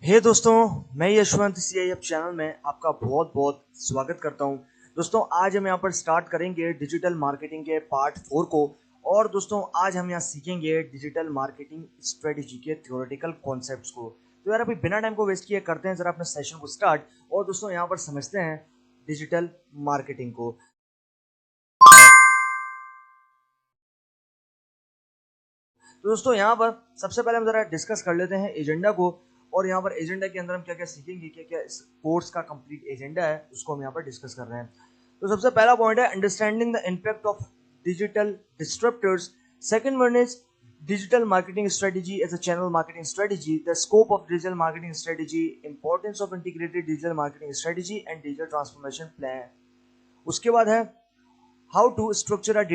हे दोस्तों, मैं Yashwant CIF channel में आपका बहुत बहुत स्वागत करता हूं। दोस्तों, आज हम यहां पर स्टार्ट करेंगे डिजिटल मार्केटिंग के पार्ट 4 को। और दोस्तों, आज हम यहां सीखेंगे डिजिटल मार्केटिंग स्ट्रेटेजी के थ्योरेटिकल कॉन्सेप्ट्स को। तो यार, अभी बिना टाइम को वेस्ट किए करते हैं जरा अपने सेशन को स्टार्ट। और दोस्तों, यहां पर समझते हैं डिजिटल मार्केटिंग को। तो दोस्तों, यहाँ पर सबसे पहले हम जरा डिस्कस कर लेते हैं एजेंडा को। और यहाँ पर एजेंडा के अंदर हम क्या क्या सीखेंगे, क्या क्या इस कोर्स का कंप्लीट एजेंडा है, उसको हम यहाँ पर डिस्कस कर रहे हैं। तो सबसे पहला पॉइंट है understanding the impact of digital disruptors. Second one is digital marketing strategy as a channel marketing strategy, the scope of digital marketing strategy, importance of integrated digital marketing strategy and digital transformation plan. उसके बाद है how to structure a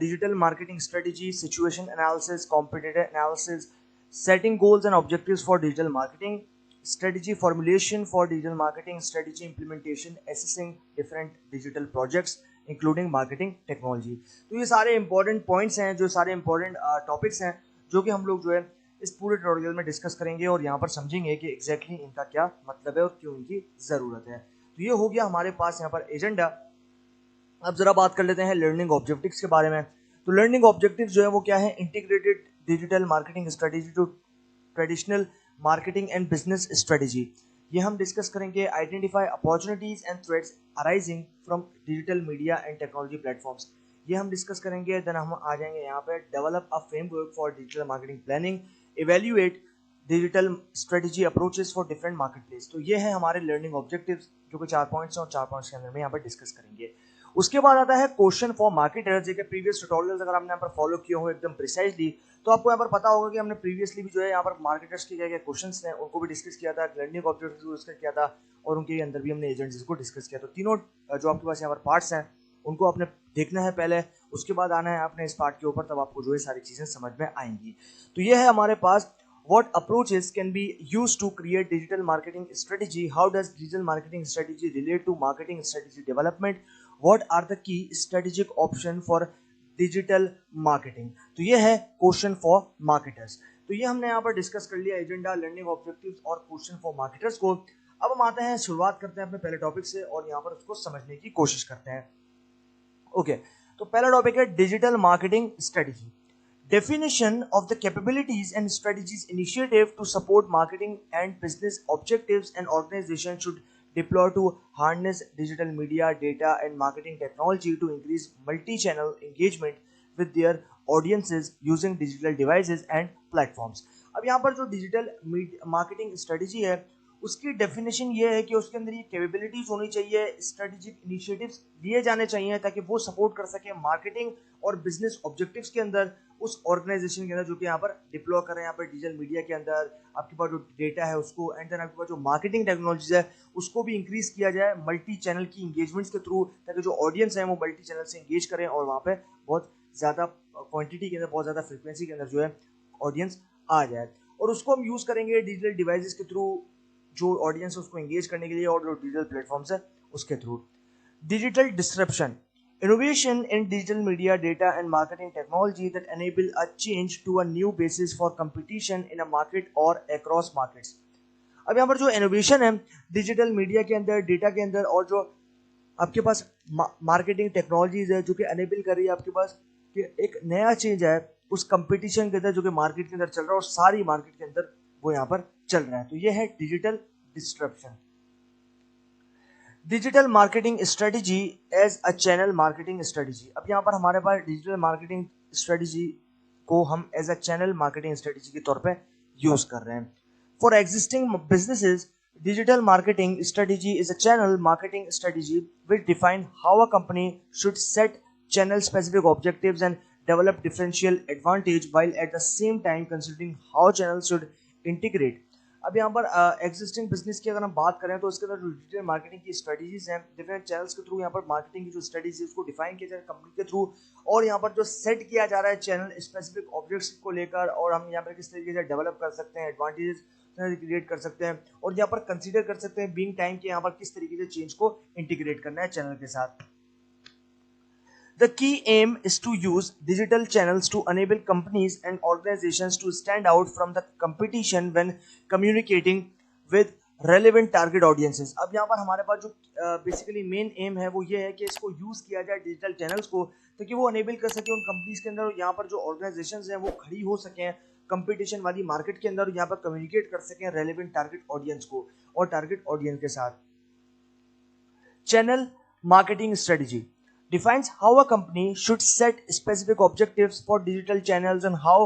digital marketing strategy, situation analysis, competitor analysis, setting goals and objectives for digital marketing, strategy formulation for digital marketing, strategy implementation, assessing different digital projects including marketing technology. तो ये सारे important points हैं, जो सारे important topics हैं, जो कि हम लोग जो है इस पूरे ट्यूटोरियल में डिस्कस करेंगे और यहाँ पर समझेंगे कि एग्जैक्टली इनका क्या मतलब है और क्यों इनकी ज़रूरत है। तो ये हो गया हमारे पास यहाँ पर एजेंडा। अब जरा बात कर लेते हैं लर्निंग ऑब्जेक्टिव्स के बारे में। तो लर्निंग ऑब्जेक्टिव्स जो है वो क्या है, integrated digital marketing strategy to traditional marketing and business strategy. ये हम डिस्कस करेंगे identify opportunities and threats arising from digital media and technology platforms. ये हम डिस्कस करेंगे। देन हम आ जाएंगे यहाँ पे develop a framework for digital marketing planning, evaluate digital strategy approaches for different market place. तो ये है हमारे लर्निंग ऑब्जेक्टिव्स, जो कि 4 पॉइंट्स हैं और 4 पॉइंट्स के अंदर में यहाँ पर डिस्कस करेंगे। उसके बाद आता है क्वेश्चन फॉर मार्केटर्स। जैसे प्रीवियस ट्यूटोरियल्स अगर आपने यहाँ पर फॉलो किए हो एकदम प्रिसाइजली, तो आपको यहाँ पर पता होगा कि हमने प्रीवियसली भी जो है यहाँ पर मार्केटर्स के क्या क्या क्वेश्चंस हैं उनको भी डिस्कस किया था, लर्निंग ऑब्जेक्टिव्स को डिस्कस किया था, और उनके अंदर भी हमने एजेंसीज को डिस्कस किया। तो तीनों जो आपके पास यहाँ पर पार्ट्स हैं उनको आपने देखना है पहले, उसके बाद आना है आपने इस पार्ट के ऊपर, तब आपको जो है सारी चीजें समझ में आएंगी। तो ये है हमारे पास what approaches can be used to create digital marketing strategy, how does digital marketing strategy relate to marketing strategy development, what are the key strategic option for digital marketing। तो ये है क्वेश्चन फॉर मार्केटर्स। तो ये हमने यहाँ पर discuss कर लिया एजेंडा, लर्निंग ऑब्जेक्टिव्स और क्वेश्चन फॉर मार्केटर्स को। अब हम आते हैं, शुरुआत करते हैं अपने पहले टॉपिक से और यहाँ पर उसको समझने की कोशिश करते हैं। ओके, तो पहला टॉपिक है digital marketing strategy. Definition of the capabilities and strategies initiative to support marketing and business objectives an organization should deploy to harness digital media, data, and marketing technology to increase multi-channel engagement with their audiences using digital devices and platforms। अब यहाँ पर जो digital marketing strategy है उसकी definition ये है कि उसके अंदर ये कैपेबिलिटीज होनी चाहिए, स्ट्रेटेजिक इनिशिएटिव्स लिए जाने चाहिए ताकि वो सपोर्ट कर सके मार्केटिंग और बिजनेस ऑब्जेक्टिव्स के अंदर उस ऑर्गेनाइजेशन के अंदर, जो कि यहाँ पर डिप्लॉय कर रहे हैं यहाँ पर डिजिटल मीडिया के अंदर। आपके पास जो डेटा है उसको, एंड देन आपके पास जो मार्केटिंग टेक्नोलॉजीज है उसको भी इंक्रीज किया जाए मल्टी चैनल की इंगेजमेंट्स के थ्रू, ताकि जो ऑडियंस है वो मल्टी चैनल से इंगेज करें और वहाँ पे बहुत ज़्यादा क्वांटिटी के अंदर, बहुत ज़्यादा फ्रिक्वेंसी के अंदर जो है ऑडियंस आ जाए। और उसको हम यूज़ करेंगे डिजिटल डिवाइसेस के थ्रू, जो ऑडियंस है उसको एंगेज करने के लिए, और जो डिजिटल प्लेटफॉर्म्स है उसके through. Digital disruption, innovation in digital media, data and marketing technology that enable a change to a new basis for competition in a market or across markets। अब यहाँ पर जो इनोवेशन है डिजिटल मीडिया के अंदर, data के अंदर, और जो आपके पास मार्केटिंग टेक्नोलॉजीज है जो कि एनेबल कर रही है आपके पास कि एक नया चेंज है उस कंपटीशन के अंदर जो कि मार्केट के अंदर चल रहा है और सारी मार्केट के अंदर वो यहाँ पर चल रहा है। तो ये है digital disruption. Digital marketing strategy as a channel marketing strategy. अब यहाँ पर हमारे पास डिजिटल मार्केटिंग स्ट्रेटेजी को हम as a channel marketing strategy के तौर पे यूज कर रहे हैं। For existing businesses, digital marketing strategy is a channel marketing strategy which define how a company should set channel specific objectives and develop differential advantage while at the same time considering how channels should integrate। अब यहाँ पर existing business की अगर हम बात करें तो इसके अंदर जो डिजिटल मार्केटिंग की स्ट्रेटेजीज हैं, डिफरेंट चैनल्स के थ्रू यहाँ पर मार्केटिंग की जो स्ट्रेटेजी है उसको डिफाइन किया जाए कंपनी के थ्रू, और यहाँ पर जो सेट किया जा रहा है चैनल स्पेसिफिक ऑब्जेक्ट्स को लेकर, और हम यहाँ पर किस तरीके से डेवलप कर सकते हैं, एडवांटेजेस क्रिएट कर सकते हैं, और यहाँ पर कंसीडर कर सकते हैं बीइंग टाइम के यहाँ पर किस तरीके से चेंज को इंटीग्रेट करना है चैनल के साथ। The key aim is to use digital channels to enable companies and organizations to stand out from the competition when communicating with relevant target audiences. अब यहाँ पर हमारे पास जो बेसिकली मेन एम है वो ये है कि इसको यूज किया जाए डिजिटल चैनल्स को, ताकि वो अनेबल कर सके उन कंपनीज के अंदर, यहाँ पर जो ऑर्गेनाइजेशंस हैं वो खड़ी हो सकें कंपटीशन वाली मार्केट के अंदर, यहाँ पर कम्युनिकेट कर सकें रेलेवेंट टारगेट ऑडियंस को और टारगेट ऑडियंस के साथ। Channel marketing strategy defines how a company should set specific objectives for digital channels and how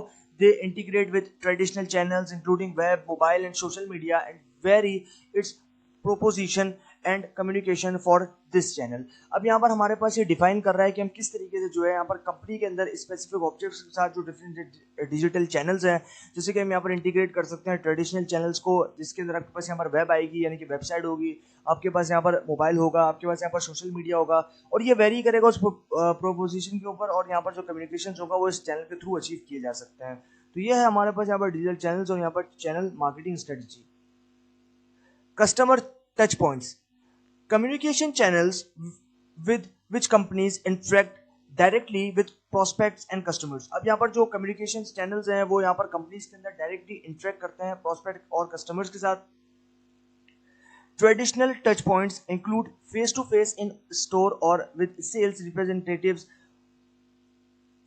they integrate with traditional channels including web, mobile and social media, and vary its proposition and communication for this channel. अब यहाँ पर हमारे पास ये define कर रहा है कि हम किस तरीके से जो है यहाँ पर कंपनी के अंदर स्पेसिफिक ऑब्जेक्ट्स के साथ जो डिफरेंट डिजिटल चैनल्स हैं, जैसे कि हम यहाँ पर इंटीग्रेट कर सकते हैं ट्रेडिशनल चैनल्स को, जिसके अंदर आपके पास यहाँ पर वेब आएगी यानी कि वेबसाइट होगी, आपके पास यहाँ पर मोबाइल होगा, आपके पास यहाँ पर सोशल मीडिया होगा, और ये वेरी करेगा उस प्रोपोजिशन के ऊपर, और यहाँ पर जो कम्युनिकेशन होगा वो इस चैनल के थ्रू अचीव किए जा सकते हैं। तो ये है हमारे पास यहाँ पर डिजिटल चैनल्स और यहाँ पर channel marketing strategy. Customer touch points communication channels with which companies interact directly with prospects and customers। अब यहाँ पर जो communication channels हैं वो यहाँ पर companies के अंदर directly interact करते हैं prospect और customers के साथ। Traditional touch points include face to face in store or with sales representatives,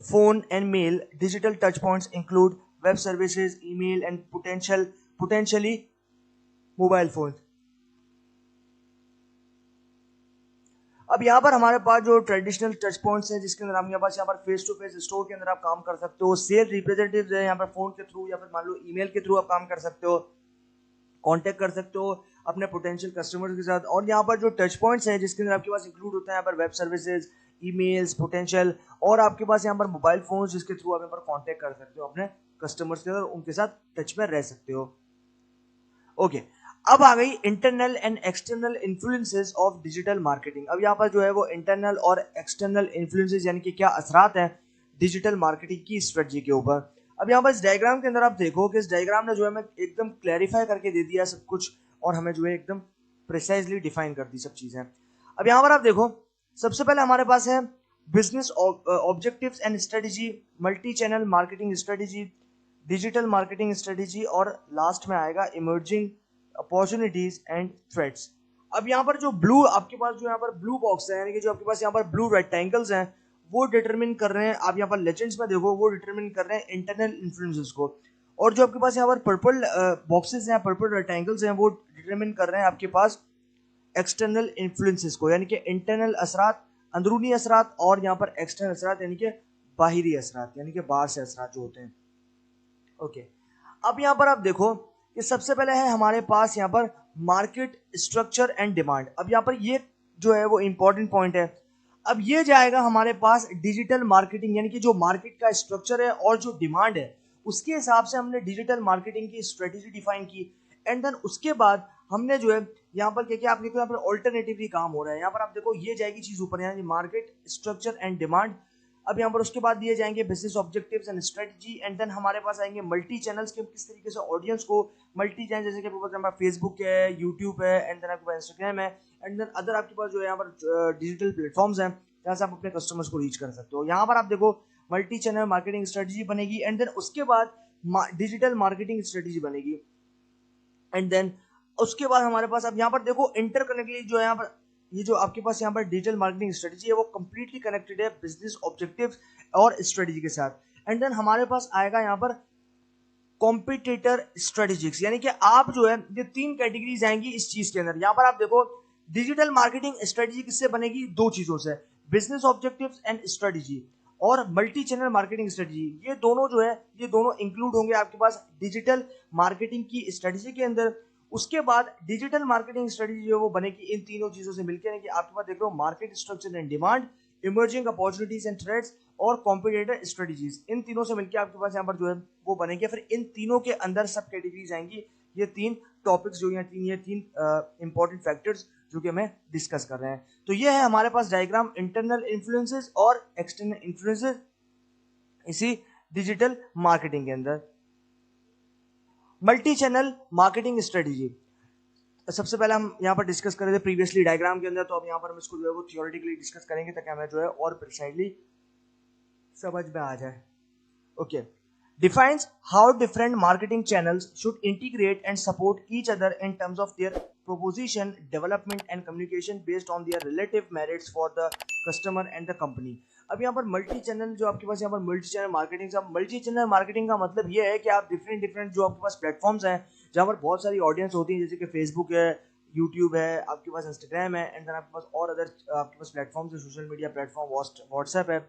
phone and mail। Digital touch points include web services, email and potentially mobile phones। अब यहाँ पर हमारे पास जो ट्रेडिशनल टच पॉइंट्स हैं, जिसके अंदर आपके पास यहाँ पर फेस टू फेस स्टोर के अंदर आप काम कर सकते हो, सेल रिप्रेजेंटेटिव्स है यहाँ पर फोन के थ्रू या फिर मान लो ईमेल के थ्रू आप काम कर सकते हो, कांटेक्ट कर सकते हो अपने पोटेंशियल कस्टमर्स के साथ। और यहाँ पर जो टच पॉइंट्स हैं जिसके अंदर आपके पास इंक्लूड होता है यहाँ पर वेब सर्विसेज, ईमेल्स, पोटेंशियल, और आपके पास यहाँ पर मोबाइल फोन जिसके थ्रू आप यहाँ पर कॉन्टेक्ट कर सकते हो अपने कस्टमर्स के साथ, उनके साथ टच में रह सकते हो। ओके, अब आ गई internal and external influences of digital marketing. अब यहाँ पर जो है वो इंटरनल और एक्सटर्नल इन्फ्लुएंसेस यानी कि क्या असरात हैं डिजिटल मार्केटिंग की स्ट्रेटजी के ऊपर। अब यहाँ पर इस डायग्राम के अंदर आप देखो कि इस डायग्राम ने जो है हमें एकदम क्लैरिफाई करके दे दिया सब कुछ, और हमें जो है एकदम प्रिसाइजली डिफाइन कर दी सब चीजें। अब यहाँ पर आप देखो, सबसे पहले हमारे पास है business objectives and strategy, multi channel marketing strategy, digital marketing strategy, और लास्ट में आएगा इमर्जिंग अपॉर्चुनिटीज एंड थ्रेट्स। अब यहाँ पर जो ब्लू आपके पास जो यहाँ पर ब्लू बॉक्स है, यानी कि जो आपके पास यहाँ पर ब्लू रेक्टेंगल्स हैं, वो डिटरमिन कर रहे हैं, आप यहाँ पर लेजेंड्स में देखो वो डिटरमिन कर रहे हैं इंटरनल इन्फ्लुएंसेस को, और जो आपके पास यहाँ पर पर्पल बॉक्सेस हैं, पर्पल रेक्टेंगल्स हैं, वो डिटरमिन कर रहे हैं आपके पास एक्सटर्नल इन्फ्लुएंसेस को, यानी कि इंटरनल असरात, अंदरूनी असरात, और यहाँ पर एक्सटर्नल असरात यानी कि बाहरी असरात, यानी कि बाहर से असरात जो होते हैं। ओके, अब यहाँ पर आप देखो कि सबसे पहले है हमारे पास यहाँ पर मार्केट स्ट्रक्चर एंड डिमांड। अब यहाँ पर ये जो है वो इंपॉर्टेंट पॉइंट है। अब ये जाएगा हमारे पास डिजिटल मार्केटिंग, यानी कि जो मार्केट का स्ट्रक्चर है और जो डिमांड है उसके हिसाब से हमने डिजिटल मार्केटिंग की स्ट्रेटेजी डिफाइन की, एंड देन उसके बाद हमने जो है यहाँ पर क्या आप देखो यहाँ पर ऑल्टरनेटिवली काम हो रहा है। यहाँ पर आप देखो ये जाएगी चीज ऊपर, यानी मार्केट स्ट्रक्चर एंड डिमांड। अब यहाँ पर उसके बाद दिए जाएंगे business objectives and strategy, and then हमारे पास आएंगे मल्टी चैनल्स के, किस तरीके से ऑडियंस को मल्टी चैनल, जैसे कि आपके पास यहाँ पर फेसबुक है, यूट्यूब है, एंड देन आपके पास इंस्टाग्राम है, एंड देन अदर आपके पास जो है यहाँ पर डिजिटल प्लेटफॉर्म्स हैं जहाँ से आप अपने कस्टमर्स को रीच कर सकते हो। यहाँ पर आप देखो मल्टी चैनल मार्केटिंग स्ट्रेटजी बनेगी, एंड देन उसके बाद डिजिटल मार्केटिंग स्ट्रेटजी बनेगी, एंड देन उसके बाद हमारे पास अब यहाँ पर देखो इंटरकनेक्टेड जो है यहाँ पर ये जो आपके पास यहाँ पर डिजिटल मार्केटिंग स्ट्रेटजी है वो कंप्लीटली कनेक्टेड है बिजनेस ऑब्जेक्टिव्स और स्ट्रेटजी के साथ, एंड देन हमारे पास आएगा यहाँ पर कॉम्पिटिटर स्ट्रेटेजिक्स, यानी कि आप जो है ये तीन कैटेगरीज आएंगी इस चीज के अंदर। यहाँ पर आप देखो डिजिटल मार्केटिंग स्ट्रेटजी किससे बनेगी, दो चीजों से, बिजनेस ऑब्जेक्टिव्स एंड स्ट्रेटजी और मल्टी चैनल मार्केटिंग स्ट्रेटजी। ये दोनों जो है ये दोनों इंक्लूड होंगे आपके पास डिजिटल मार्केटिंग की स्ट्रेटजी के अंदर। उसके बाद डिजिटल मार्केटिंग स्ट्रेटजी जो वो बनेगी इन तीनों चीजों से मिलकर, यानी कि आपके पास देख रहे हो market structure and demand, emerging opportunities and threats और कॉम्पिटिटर स्ट्रेटजीज, इन तीनों से मिलकर आपके पास यहाँ पर जो है वो बनेंगे। फिर इन तीनों के अंदर सब कैटेगरीज आएंगी, ये तीन टॉपिक्स जो ये तीन इंपॉर्टेंट फैक्टर्स जो कि हमें डिस्कस कर रहे हैं। तो ये है हमारे पास डायग्राम इंटरनल इन्फ्लुएंसेस और एक्सटर्नल इन्फ्लुएंसेस इसी डिजिटल मार्केटिंग के अंदर। मल्टी चैनल मार्केटिंग स्ट्रेटजी सबसे पहले हम यहाँ पर डिस्कस कर रहे थे प्रीवियसली डायग्राम के अंदर, तो अब यहाँ पर हम इसको जो है वो थियोरेटिकली डिस्कस करेंगे ताकि हमें जो है और प्रिसाइजली समझ में आ जाए। Okay, defines how different marketing channels should integrate and support each other in terms of their proposition, development and communication based on their relative merits for the customer and the company. अब यहाँ पर multi channel जो आपके पास यहाँ पर multi channel marketing का मतलब ये है कि आप डिफरेंट जो आपके पास प्लेटफॉर्म्स हैं जहाँ पर बहुत सारी ऑडियंस होती है, जैसे कि फेसबुक है, यूट्यूब है, आपके पास इंस्टाग्राम है, एंड देन आपके पास और अदर आपके पास प्लेटफॉर्म्स है, सोशल मीडिया प्लेटफॉर्म व्हाट्सएप है।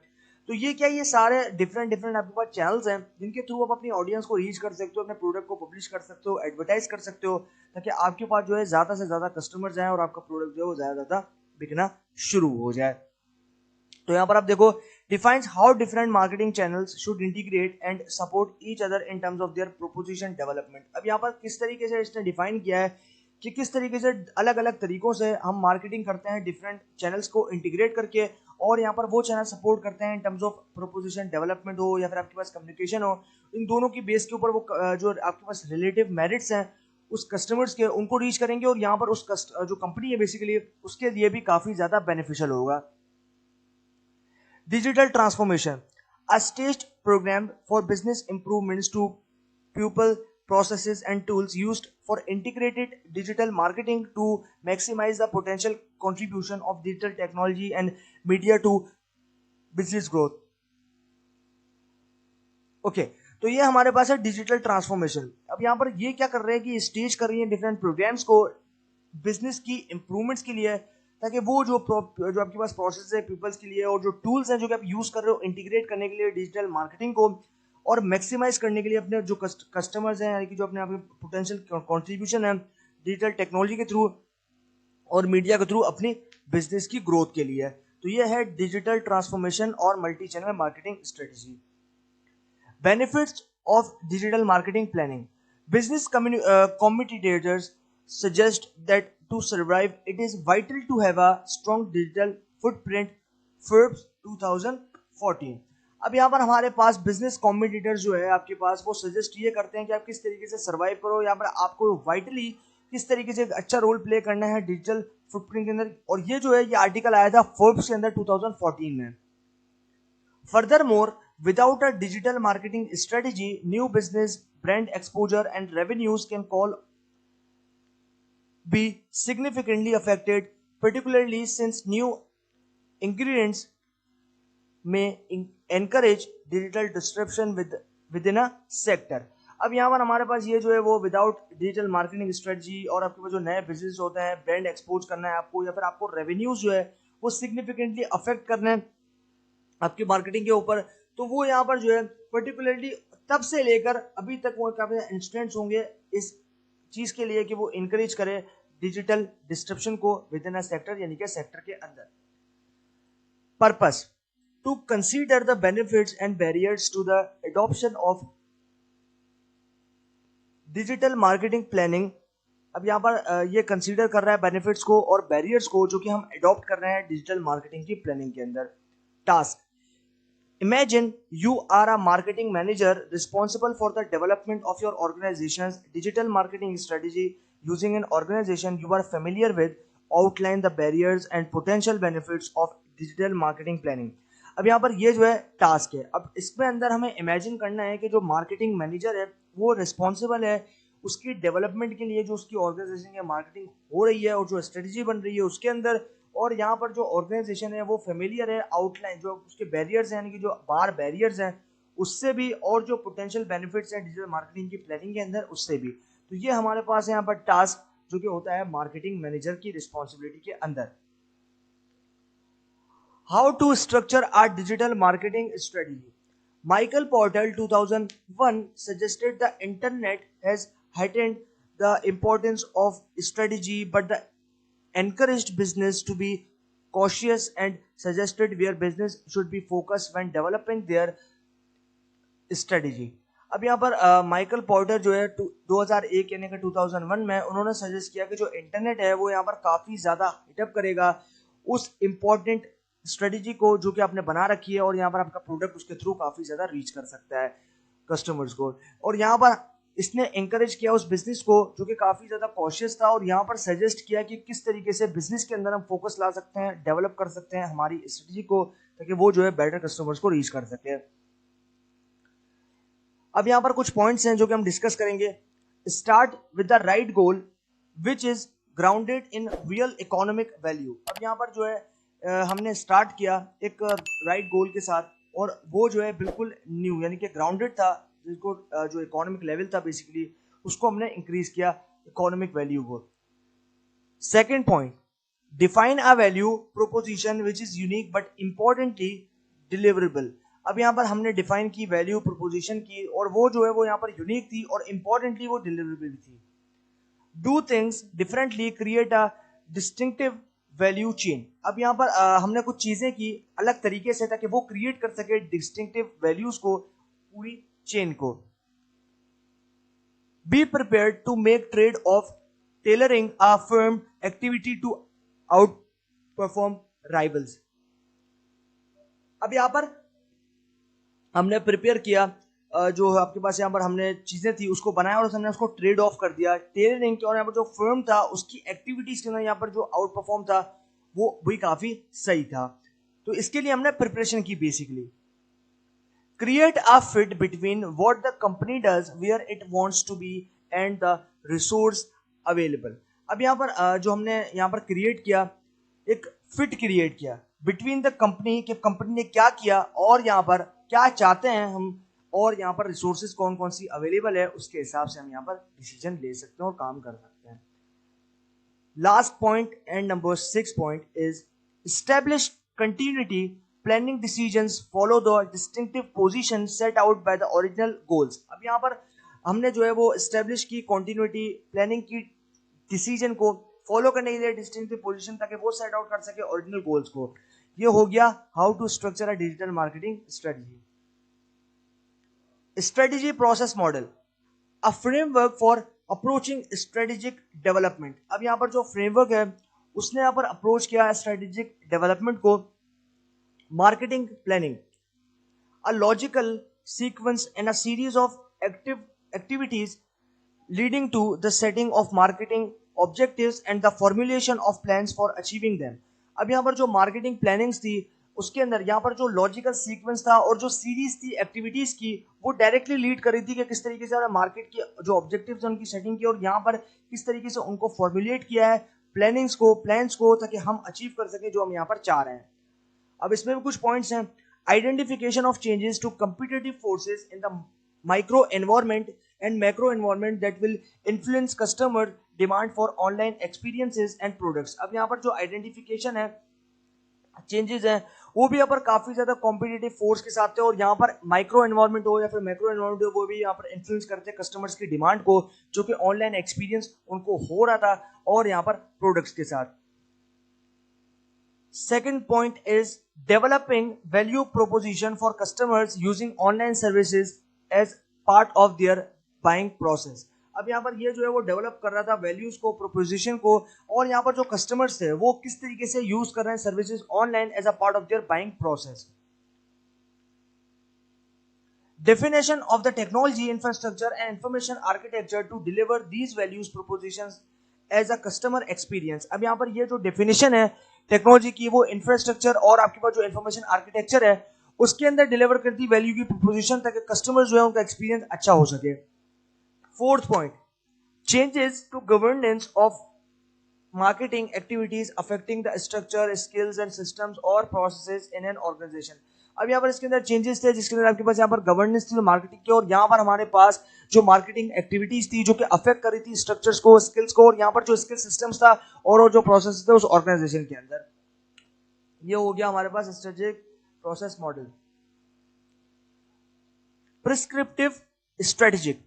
तो ये क्या, ये सारे डिफरेंट आपके पास चैनल्स हैं जिनके थ्रू आप अपनी ऑडियंस को रीच कर सकते हो, अपने प्रोडक्ट को पब्लिश कर सकते हो, एडवर्टाइज कर सकते हो, ताकि आपके पास जो है ज़्यादा से ज़्यादा कस्टमर्स आए और आपका प्रोडक्ट जो है वो ज़्यादा बिकना शुरू हो जाए। तो यहाँ पर आप देखो, defines how different marketing channels should integrate and support each other in terms of their proposition development. अब यहाँ पर किस तरीके से इसने डिफाइन किया है कि किस तरीके से अलग अलग तरीकों से हम मार्केटिंग करते हैं डिफरेंट चैनल्स को इंटीग्रेट करके, और यहाँ पर वो चैनल सपोर्ट करते हैं in terms of proposition development हो या फिर आपके पास कम्युनिकेशन हो। इन दोनों की बेस के ऊपर वो जो आपके पास रिलेटिव मेरिट्स हैं उस कस्टमर्स के, उनको रीच करेंगे, और यहाँ पर उस जो कंपनी है बेसिकली उसके लिए भी काफ़ी ज़्यादा बेनिफिशियल होगा। Digital transformation, a staged program for business improvements to people, processes, and tools used for integrated digital marketing to maximize the potential contribution of digital technology and media to business growth. Okay, तो ये हमारे पास है digital transformation. अब यहाँ पर ये क्या कर रहे हैं कि स्टेज कर रही है डिफरेंट प्रोग्राम्स को बिजनेस की इंप्रूवमेंट्स के लिए, ताकि वो जो आपके पास प्रोसेस है पीपल्स के लिए, और जो टूल्स हैं जो कि आप यूज कर रहे हो इंटीग्रेट करने के लिए डिजिटल मार्केटिंग को, और मैक्सिमाइज करने के लिए अपने जो कस्टमर्स हैं, यानी कि जो अपने आपके पोटेंशियल कॉन्ट्रीब्यूशन है डिजिटल टेक्नोलॉजी के थ्रू और मीडिया के थ्रू अपनी बिजनेस की ग्रोथ के लिए। तो ये है डिजिटल ट्रांसफॉर्मेशन और multi channel marketing strategy. Benefits of digital marketing planning. Business commentators suggest that to survive, it is vital to have a strong digital footprint. Forbes 2014। अब यहाँ पर हमारे पास बिजनेस कॉम्पिटिटर्स जो है आपके पास वो सजेस्ट ये करते हैं कि आप किस तरीके से सर्वाइव करो, यहाँ पर आपको वाइटली किस तरीके से एक अच्छा रोल प्ले करना है डिजिटल फुटप्रिंट के अंदर। और ये जो है ये आर्टिकल आया था फोर्ब्स के अंदर 2014 में। Furthermore, without a digital marketing strategy, new business, brand exposure, and revenues can be significantly affected, particularly since new ingredients may encourage digital disruption within a sector. अब यहाँ पर हमारे पास ये जो है वो विदाउट डिजिटल मार्केटिंग स्ट्रेटजी, और आपके पास जो नए बिजनेस होते हैं, ब्रांड एक्सपोज करना है आपको, या फिर आपको रेवेन्यूज जो है वो सिग्निफिकेंटली अफेक्ट करना है आपकी मार्केटिंग के ऊपर, तो वो यहाँ पर जो है पर्टिकुलरली तब से लेकर अभी तक वो काफी इंस्टेंट्स होंगे इस चीज के लिए कि वो इंकरेज करे डिजिटल डिस्ट्रप्शन को विद इन अ सेक्टर, यानी कि सेक्टर के अंदर। Purpose to consider the benefits and barriers to the adoption of digital marketing planning. अब यहाँ पर ये कंसीडर कर रहा है बेनिफिट्स को और बैरियर्स को जो कि हम अडॉप्ट कर रहे हैं डिजिटल मार्केटिंग की प्लानिंग के अंदर। Task, imagine you are a marketing manager responsible for the development of your organization's digital marketing strategy using an organization you are familiar with. Outline the barriers and potential benefits of digital marketing planning. अब यहाँ पर ये जो है task है। अब इसमें अंदर हमें इमेजिन करना है कि जो मार्केटिंग मैनेजर है वो रिस्पॉन्सिबल है उसकी डेवलपमेंट के लिए, जो उसकी ऑर्गेनाइजेशन की मार्केटिंग हो रही है और जो स्ट्रेटजी बन रही है उसके अंदर, और यहाँ पर जो ऑर्गेनाइजेशन है वो फेमिलियर है आउटलाइन जो उसके बैरियर्स हैं, यानी कि जो बार बैरियर्स हैं उससे भी, और जो पोटेंशियल बेनिफिट्स हैं डिजिटल मार्केटिंग की प्लानिंग के अंदर उससे भी। तो ये हमारे पास है यहाँ पर टास्क जो कि होता है मार्केटिंग मैनेजर की रिस्पॉन्सिबिलिटी के अंदर। How to structure our digital marketing strategy. Michael Porter 2001 suggested the internet has heightened the importance of strategy, but the encouraged business to be cautious and suggested where business should be focused when developing their strategy. अब यहाँ पर Michael Porter जो है 2001 यानी कि 2001 में उन्होंने suggest किया कि जो इंटरनेट है वो यहाँ पर काफ़ी ज़्यादा हिटअप करेगा उस इम्पोर्टेंट स्ट्रेटजी को जो कि आपने बना रखी है, और यहाँ पर आपका प्रोडक्ट उसके थ्रू काफ़ी ज़्यादा रीच कर सकता है कस्टमर्स को। और यहाँ पर इसने इंकरेज किया उस बिजनेस को जो कि काफ़ी ज़्यादा कॉशियस था, और यहाँ पर सजेस्ट किया कि किस तरीके से बिजनेस के अंदर हम फोकस ला सकते हैं, डेवलप कर सकते हैं हमारी स्ट्रेटजी को, ताकि वो जो है बेटर कस्टमर्स को रीच कर सके। अब यहाँ पर कुछ पॉइंट्स हैं जो कि हम डिस्कस करेंगे। Start with the right goal which is grounded in real economic value. अब यहाँ पर जो है हमने स्टार्ट किया एक राइट गोल के साथ, और वो जो है बिल्कुल न्यू यानी कि ग्राउंडेड था, जिसको जो इकोनॉमिक लेवल था बेसिकली उसको हमने इंक्रीज किया इकोनॉमिक वैल्यू को। Second point, define a value proposition which is unique but importantly deliverable. अब यहाँ पर हमने डिफाइन की वैल्यू प्रोपोजिशन की, और वो जो है वो यहाँ पर यूनिक थी और इंपॉर्टेंटली वो डिलीवरेबल थी। Do things differently create a distinctive value chain. अब यहाँ पर हमने कुछ चीजें की अलग तरीके से ताकि वो क्रिएट कर सके डिस्टिंक्टिव वैल्यूज को, पूरी चेन को। Be prepared to make trade off tailoring a firm activity to outperform rivals. अब यहाँ पर हमने प्रिपेयर किया, जो आपके पास यहाँ पर हमने चीजें थी उसको बनाया और हमने उसको ट्रेड ऑफ कर दिया टेलरिंग के, और यहाँ पर जो फर्म था उसकी एक्टिविटीज के अंदर यहाँ पर जो आउट परफॉर्म था वो भी काफी सही था। तो इसके लिए हमने प्रिपरेशन की basically. Create a fit between what the company does where it wants to be and the resource available. अब यहाँ पर जो हमने यहाँ पर क्रिएट किया, एक फिट क्रिएट किया बिटवीन द कंपनी के कंपनी ने क्या किया और यहाँ पर क्या चाहते हैं हम, और यहाँ पर रिसोर्सेज कौन कौन सी अवेलेबल है, उसके हिसाब से हम यहाँ पर डिसीजन ले सकते हैं और काम कर सकते हैं। Last point and number 6 point is establish continuity planning decisions follow the distinctive position set out by the original goals. अब यहाँ पर हमने जो है वो एस्टैब्लिश की कंटिन्यूटी प्लानिंग की डिसीजन को फॉलो करने के लिए डिस्टिंक्टिव पोजीशन ताकि वो सेट आउट कर सके ओरिजिनल गोल्स को। ये हो गया how to structure a digital marketing strategy. Strategy process model, a framework for approaching strategic development. अब यहाँ पर जो फ्रेमवर्क है उसने यहाँ पर अप्रोच किया स्ट्रेटेजिक डेवलपमेंट को। Marketing planning, a logical sequence and a series of activities leading to the setting of marketing objectives and the formulation of plans for achieving them। अब यहाँ पर जो मार्केटिंग प्लानिंग्स थी उसके अंदर यहाँ पर जो लॉजिकल सीक्वेंस था और जो सीरीज थी एक्टिविटीज की वो डायरेक्टली लीड कर रही थी कि किस तरीके से हमने मार्केट की जो ऑब्जेक्टिव्स हैं उनकी सेटिंग की, और यहाँ पर किस तरीके से उनको फॉर्मुलेट किया है प्लानिंग्स को, प्लान्स को, ताकि हम अचीव कर सके जो हम यहाँ पर चाह रहे हैं। अब इसमें भी कुछ पॉइंट्स हैं। Identification of changes to competitive forces in the micro environment and macro environment that will influence customer demand for online experiences and products। अब यहाँ पर जो आइडेंटिफिकेशन है चेंजेस है वो भी यहाँ पर काफी ज्यादा कॉम्पिटिटिव फोर्स के साथ थे, और यहाँ पर माइक्रो एनवायरमेंट हो या फिर मैक्रो एनवायरमेंट हो वो भी यहाँ पर इन्फ्लुएंस करते हैं कस्टमर्स की डिमांड को, जो कि ऑनलाइन एक्सपीरियंस उनको हो रहा था और यहाँ पर प्रोडक्ट्स के साथ। Second point is developing value proposition for customers using online services as part of their buying process. अब यहाँ पर ये जो है वो डेवलप कर रहा था वैल्यूज को, प्रोपोजिशन को, और यहाँ पर जो कस्टमर्स थे वो किस तरीके से यूज कर रहे हैं services online as a part of their buying process. Definition of the technology infrastructure and information architecture to deliver these values propositions as a customer experience। अब यहाँ पर ये जो डेफिनेशन है टेक्नोलॉजी की वो इंफ्रास्ट्रक्चर और आपके पास जो इंफॉर्मेशन आर्किटेक्चर है उसके अंदर डिलीवर करती वैल्यू की प्रोपोजिशन ताकि कस्टमर जो है उनका एक्सपीरियंस अच्छा हो सके। Fourth point, changes to governance of marketing activities affecting the structure, skills and systems or processes in an organization। अब यहाँ पर इसके अंदर चेंजेस थे जिसके अंदर आपके पास यहाँ पर गवर्नेंस थी मार्केटिंग की, और यहाँ पर हमारे पास जो मार्केटिंग एक्टिविटीज थी जो कि अफेक्ट कर रही थी स्ट्रक्चर्स को, स्किल्स को, और यहाँ पर जो स्किल सिस्टम्स था और जो प्रोसेस थे उस ऑर्गेनाइजेशन के अंदर। ये हो गया हमारे पास strategic process model. Prescriptive strategic,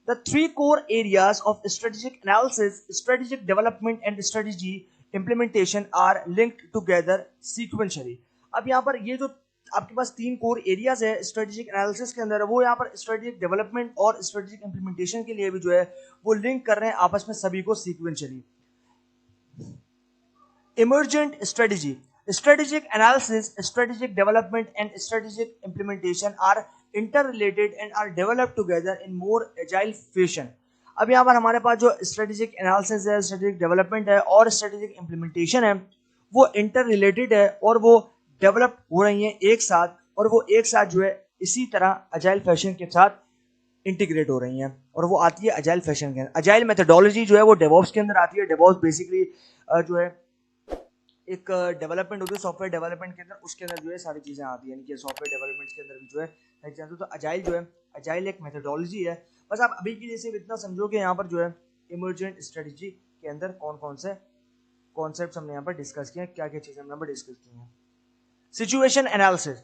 the three core areas of strategic analysis, strategic development and strategy implementation are linked together sequentially। अब यहाँ पर ये जो आपके पास तीन कोर एरियाज है स्ट्रेटेजिक एनालिसिस के अंदर, वो यहाँ पर स्ट्रेटेजिक डेवलपमेंट और स्ट्रेटेजिक इंप्लीमेंटेशन के लिए भी जो है वो लिंक कर रहे हैं आपस में सभी को sequentially. Emergent strategy, strategic analysis, strategic development and strategic implementation are interrelated and are developed together in more agile fashion। अब यहाँ पर हमारे पास जो strategic analysis है, strategic development है और strategic implementation है वो interrelated है और वो develop हो रही हैं एक साथ, और वो एक साथ जो है इसी तरह agile fashion के साथ इंटीग्रेट हो रही हैं और वो आती है अजाइल फैशन के अंदर। अजाइल मेथोडोलॉजी जो है वो डेवॉप्स के अंदर आती है। डेवॉप्स बेसिकली जो है एक डेवलपमेंट होती है सॉफ्टवेयर डेवलपमेंट के अंदर, उसके अंदर जो है सारी चीज़ें आती है, यानी कि सॉफ्टवेयर डेवलपमेंट के अंदर भी जो है सारी चीज़ें। तो अजाइल जो है, अजाइल एक मेथोडोलॉजी है। बस आप अभी के लिए सिर्फ इतना समझो कि यहाँ पर जो है इमर्जेंट स्ट्रेटजी के अंदर कौन कौन से कॉन्सेप्ट्स हमने यहाँ पर डिस्कस किए हैं, क्या क्या चीज़ें हमने यहाँ पर डिस्कस की हैं। Situation analysis.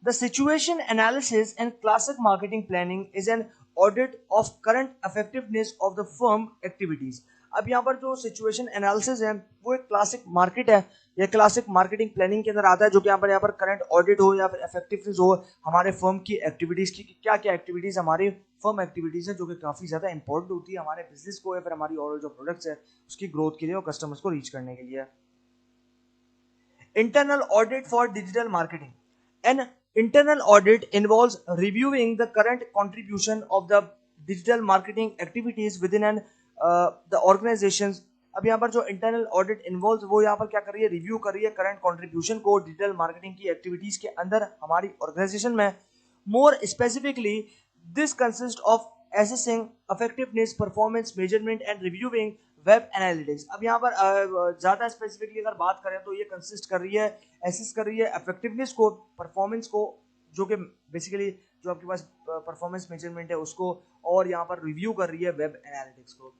The situation analysis and classic marketing planning is an audit of current effectiveness of the firm activities. अब यहाँ पर जो सिचुएशन एनालिसिस है वो एक क्लासिक मार्केट है या क्लासिक मार्केटिंग प्लानिंग के अंदर आता है, जो कि यहाँ पर करंट ऑडिट हो या फिर इफेक्टिवनेस हो हमारे फर्म की एक्टिविटीज की, क्या क्या एक्टिविटीज हमारी फर्म एक्टिविटीज है जो कि काफी ज्यादा इंपॉर्टेंट होती है हमारे बिजनेस को या फिर हमारी और जो प्रोडक्ट्स है उसकी ग्रोथ के लिए और कस्टमर्स को रीच करने के लिए। Internal audit for digital marketing. An internal audit involves reviewing the current contribution of the digital marketing activities within the organizations. अब यहाँ पर जो इंटरनल ऑडिट इन्वॉल्व वो यहाँ पर क्या कर रही है, रिव्यू कर रही है करंट कंट्रीब्यूशन को डिजिटल मार्केटिंग की एक्टिविटीज के अंदर हमारी ऑर्गेनाइजेशन में। More specifically this consist of assessing effectiveness, performance measurement and reviewing web analytics. अब यहाँ पर ज़्यादा स्पेसिफिकली अगर बात करें तो ये कंसिस्ट कर रही है, एसेस कर रही है इफेक्टिवनेस को, परफॉर्मेंस को, जो कि बेसिकली जो आपके पास परफॉर्मेंस मेजरमेंट है उसको, और यहाँ पर रिव्यू कर रही है वेब एनालिटिक्स को।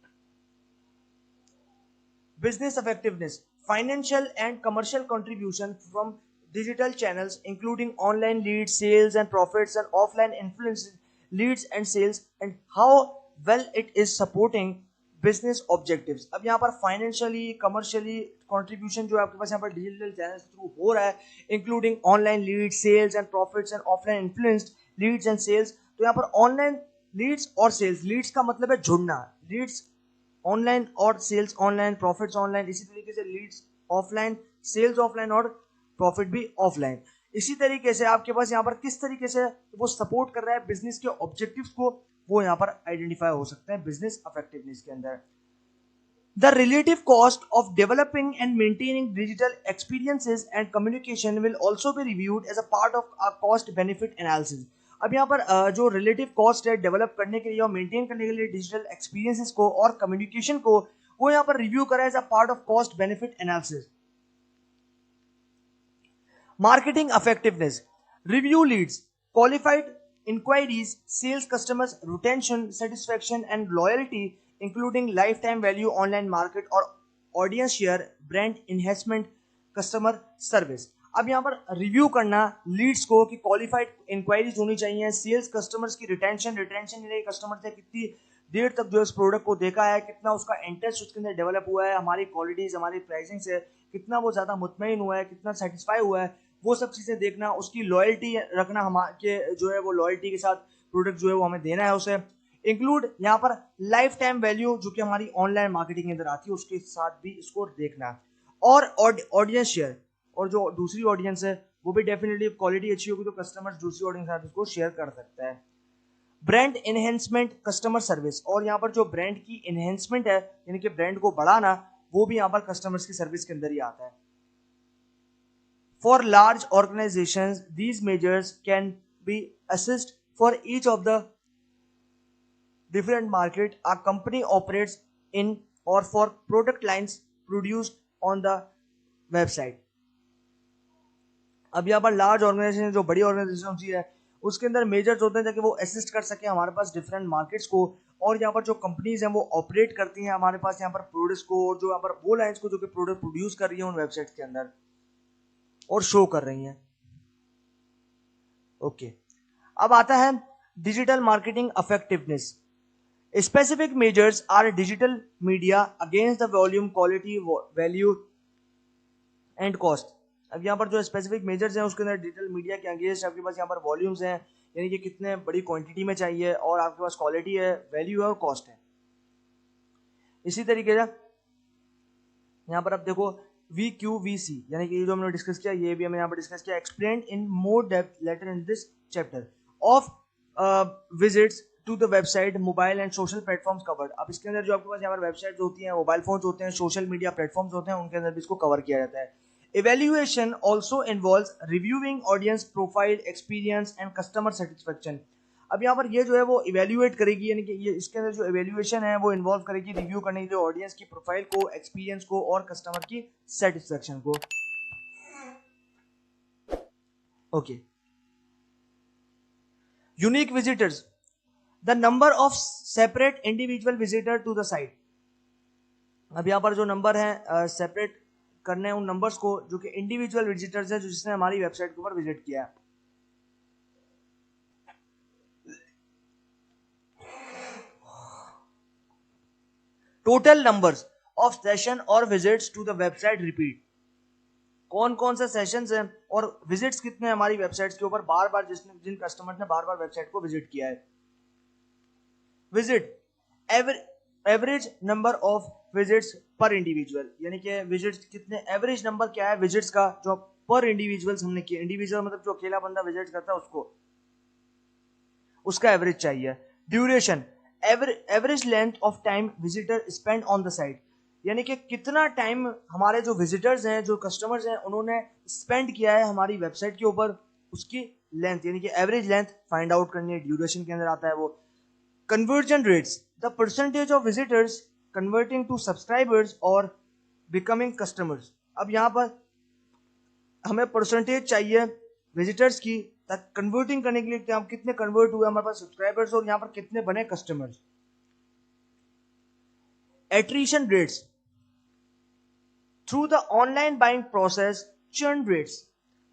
Business effectiveness, financial and commercial contribution from digital channels including online leads, sales and profits, and offline influence leads and sales, and how well it is supporting business objectives. अब यहाँ पर financially commercially contribution जो है आपके पास यहाँ पर digital channel के through हो रहा है, including online lead, sales and profits, and offline influenced leads and sales. तो यहाँ पर ऑनलाइन लीड्स और सेल्स, लीड्स का मतलब है जुड़ना, लीड्स ऑनलाइन और सेल्स ऑनलाइन, प्रॉफिट्स ऑनलाइन, इसी तरीके से लीड्स ऑफलाइन, सेल्स ऑफलाइन और प्रॉफिट भी ऑफलाइन। इसी तरीके से आपके पास यहाँ पर किस तरीके से वो सपोर्ट कर रहा है बिजनेस के ऑब्जेक्टिव्स को, वो यहाँ पर आइडेंटिफाई हो सकते हैं बिजनेस इफेक्टिवनेस के अंदर। The relative cost of developing and maintaining digital experiences and communication will also be reviewed as a part of a cost benefit analysis. अब यहाँ पर जो रिलेटिव कॉस्ट है डेवलप करने के लिए और मेंटेन करने के लिए डिजिटल एक्सपीरियंसेस को और कम्युनिकेशन को, वो यहाँ पर रिव्यू करा as a part of cost benefit analysis. Marketing effectiveness, review leads, qualified inquiries, sales, customers retention, satisfaction and loyalty, including lifetime value, online market or audience share, brand enhancement, customer service। अब यहाँ पर review करना Leeds को कि qualified inquiries होनी चाहिए, sales, customers की retention यानी कस्टमर से कितनी देर तक जो इस प्रोडक्ट को देखा है, कितना उसका इंटरेस्ट उसके अंदर डेवलप हुआ है, हमारी क्वालिटीज हमारी प्राइसिंग से कितना वो ज्यादा मुतमईन हुआ है, कितना सेटिस्फाई हुआ है, वो सब चीजें देखना, उसकी लॉयल्टी रखना, हमारे जो है वो लॉयल्टी के साथ प्रोडक्ट जो है वो हमें देना है उसे। इंक्लूड यहाँ पर लाइफ टाइम वैल्यू जो कि हमारी ऑनलाइन मार्केटिंग के अंदर आती है उसके साथ भी इसको देखना। और ऑडियंस शेयर, और जो दूसरी ऑडियंस है वो भी डेफिनेटली क्वालिटी अच्छी होगी तो कस्टमर दूसरी ऑडियंस के साथ उसको शेयर कर सकता है। ब्रांड एनहेंसमेंट, कस्टमर सर्विस, और यहाँ पर जो ब्रांड की एनहेंसमेंट है यानी कि ब्रांड को बढ़ाना, वो भी यहाँ पर कस्टमर्स की सर्विस के अंदर ही आता है। For large organizations, these measures can be assessed for each of the different market a company operates in or for product lines produced on the website। अब यहाँ पर लार्ज ऑर्गेनाइजेशन, जो बड़ी ऑर्गेनाइजेशन होती है उसके अंदर मेजर्स होते हैं ताकि वो असिस्ट कर सके हमारे पास डिफरेंट मार्केट्स को, और यहाँ पर जो कंपनीज हैं वो ऑपरेट करती हैं हमारे पास यहाँ पर प्रोडक्ट्स को, और जो यहाँ पर वो लाइन्स को जो कि प्रोडक्ट प्रोड्यूस कर रही है उन वेबसाइट्स के अंदर और शो कर रही हैं। ओके, अब आता है digital marketing effectiveness. Specific measures are digital media against the volume, quality, value and cost. अब यहाँ पर जो स्पेसिफिक मेजर्स हैं उसके अंदर डिजिटल मीडिया के अगेंस्ट आपके पास यहाँ पर वॉल्यूम्स हैं यानी कि कितने बड़ी क्वांटिटी में चाहिए, और आपके पास क्वालिटी है, वैल्यू है और कॉस्ट है। इसी तरीके से यहाँ पर आप देखो VQVC यानी कि जो हमने डिस्कस किया, ये भी हमने यहाँ पर डिस्कस किया, explained in more depth later in this chapter of visits to the website, mobile and social platforms covered. अब इसके अंदर जो आपके पास यहाँ पर वेबसाइट होती हैं, मोबाइल फोन्स होते हैं, सोशल मीडिया प्लेटफॉर्म्स होते हैं, उनके अंदर भी इसको कवर किया जाता है। Evaluation also involves reviewing audience profile, experience and customer satisfaction। अब यहाँ पर ये जो है वो इवेल्युएट करेगी, यानी कि ये इसके अंदर जो इवेल्युएशन है वो इन्वॉल्व करेगी रिव्यू करने के लिए ऑडियंस की प्रोफाइल को, एक्सपीरियंस को और कस्टमर की सेटिस्फेक्शन को। Okay, unique visitors, the number of separate individual visitor to the site. अब यहाँ पर जो नंबर है सेपरेट करने हैं उन नंबर्स को जो कि इंडिविजुअल विजिटर्स है जो जिसने हमारी वेबसाइट के ऊपर विजिट किया है। टोटल नंबर्स ऑफ सेशन और visits to the website repeat, कौन कौन से सेशंस हैं और विजिट्स कितने हैं हमारी वेबसाइट्स के ऊपर बार बार जिन कस्टमर्स ने बार बार वेबसाइट को विजिट किया है। Visit, average number of visits पर इंडिविजुअल, यानी कि विजिट्स कितने, एवरेज नंबर क्या है विजिट्स का जो पर इंडिविजुअल्स हमने किया, इंडिविजुअल मतलब जो अकेला बंदा विजिट करता है उसको, उसका एवरेज चाहिए। Duration, average length of time visitor spend on the site, यानी कि कितना टाइम हमारे जो विजिटर्स हैं जो कस्टमर्स हैं उन्होंने स्पेंड किया है हमारी वेबसाइट के ऊपर, उसकी लेंथ यानी कि एवरेज लेंथ फाइंड आउट करनी है, ड्यूरेशन के अंदर आता है वो। Conversion rates, the percentage of visitors converting to subscribers और बिकमिंग कस्टमर्स। अब यहाँ पर हमें परसेंटेज चाहिए विजिटर्स की कन्वर्टिंग करने के लिए, क्या कितने कन्वर्ट हुए हमारे पास सब्सक्राइबर्स और यहाँ पर कितने बने customers. Attrition rates, through the online buying process churn rates.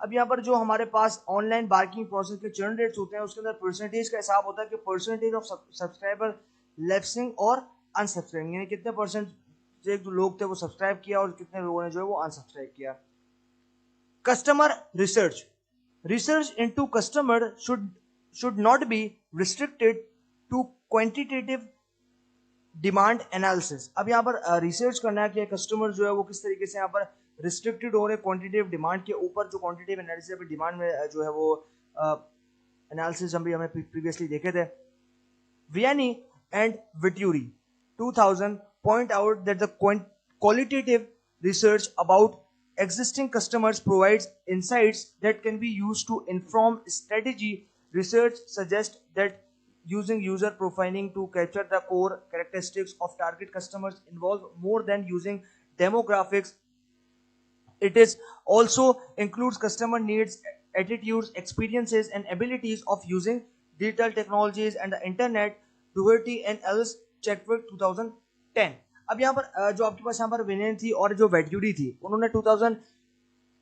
अब यहाँ पर जो हमारे पास ऑनलाइन बार्किंग प्रोसेस के चर्न रेट्स होते हैं उसके अंदर परसेंटेज का हिसाब होता है कि परसेंटेज ऑफ सब्सक्राइबर लैप्सिंग और अनसब्सक्राइबिंग, यानी कितने परसेंट जो लोग थे वो सब्सक्राइब किया और कितने लोगों ने जो है वो अनसब्सक्राइब किया। Customer research, research into customer should not be restricted to quantitative demand analysis। अब यहाँ पर रिसर्च करना है कि कस्टमर जो है वो किस तरीके से यहाँ पर रिस्ट्रिक्टेड हो रहे क्वांटिटेटिव डिमांड के ऊपर, जो क्वांटिटेटिव एनालिसिस पे डिमांड में जो है वो एनालिसिस हम भी हमें प्रीवियसली देखे थे। Vianney and विट्यूरी 2000 point out that the qualitative research about existing customers provides insights that can be used to inform strategy. Research suggests that using user profiling to capture the core characteristics of target customers involves more than using demographics. It is also includes customer needs, attitudes, experiences, and abilities of using digital technologies and the internet. Doherty and Ellis, Chadwick 2010। अब यहाँ पर जो आपके पास यहाँ पर विनेन थी और जो वेट्यूरी थी उन्होंने 2000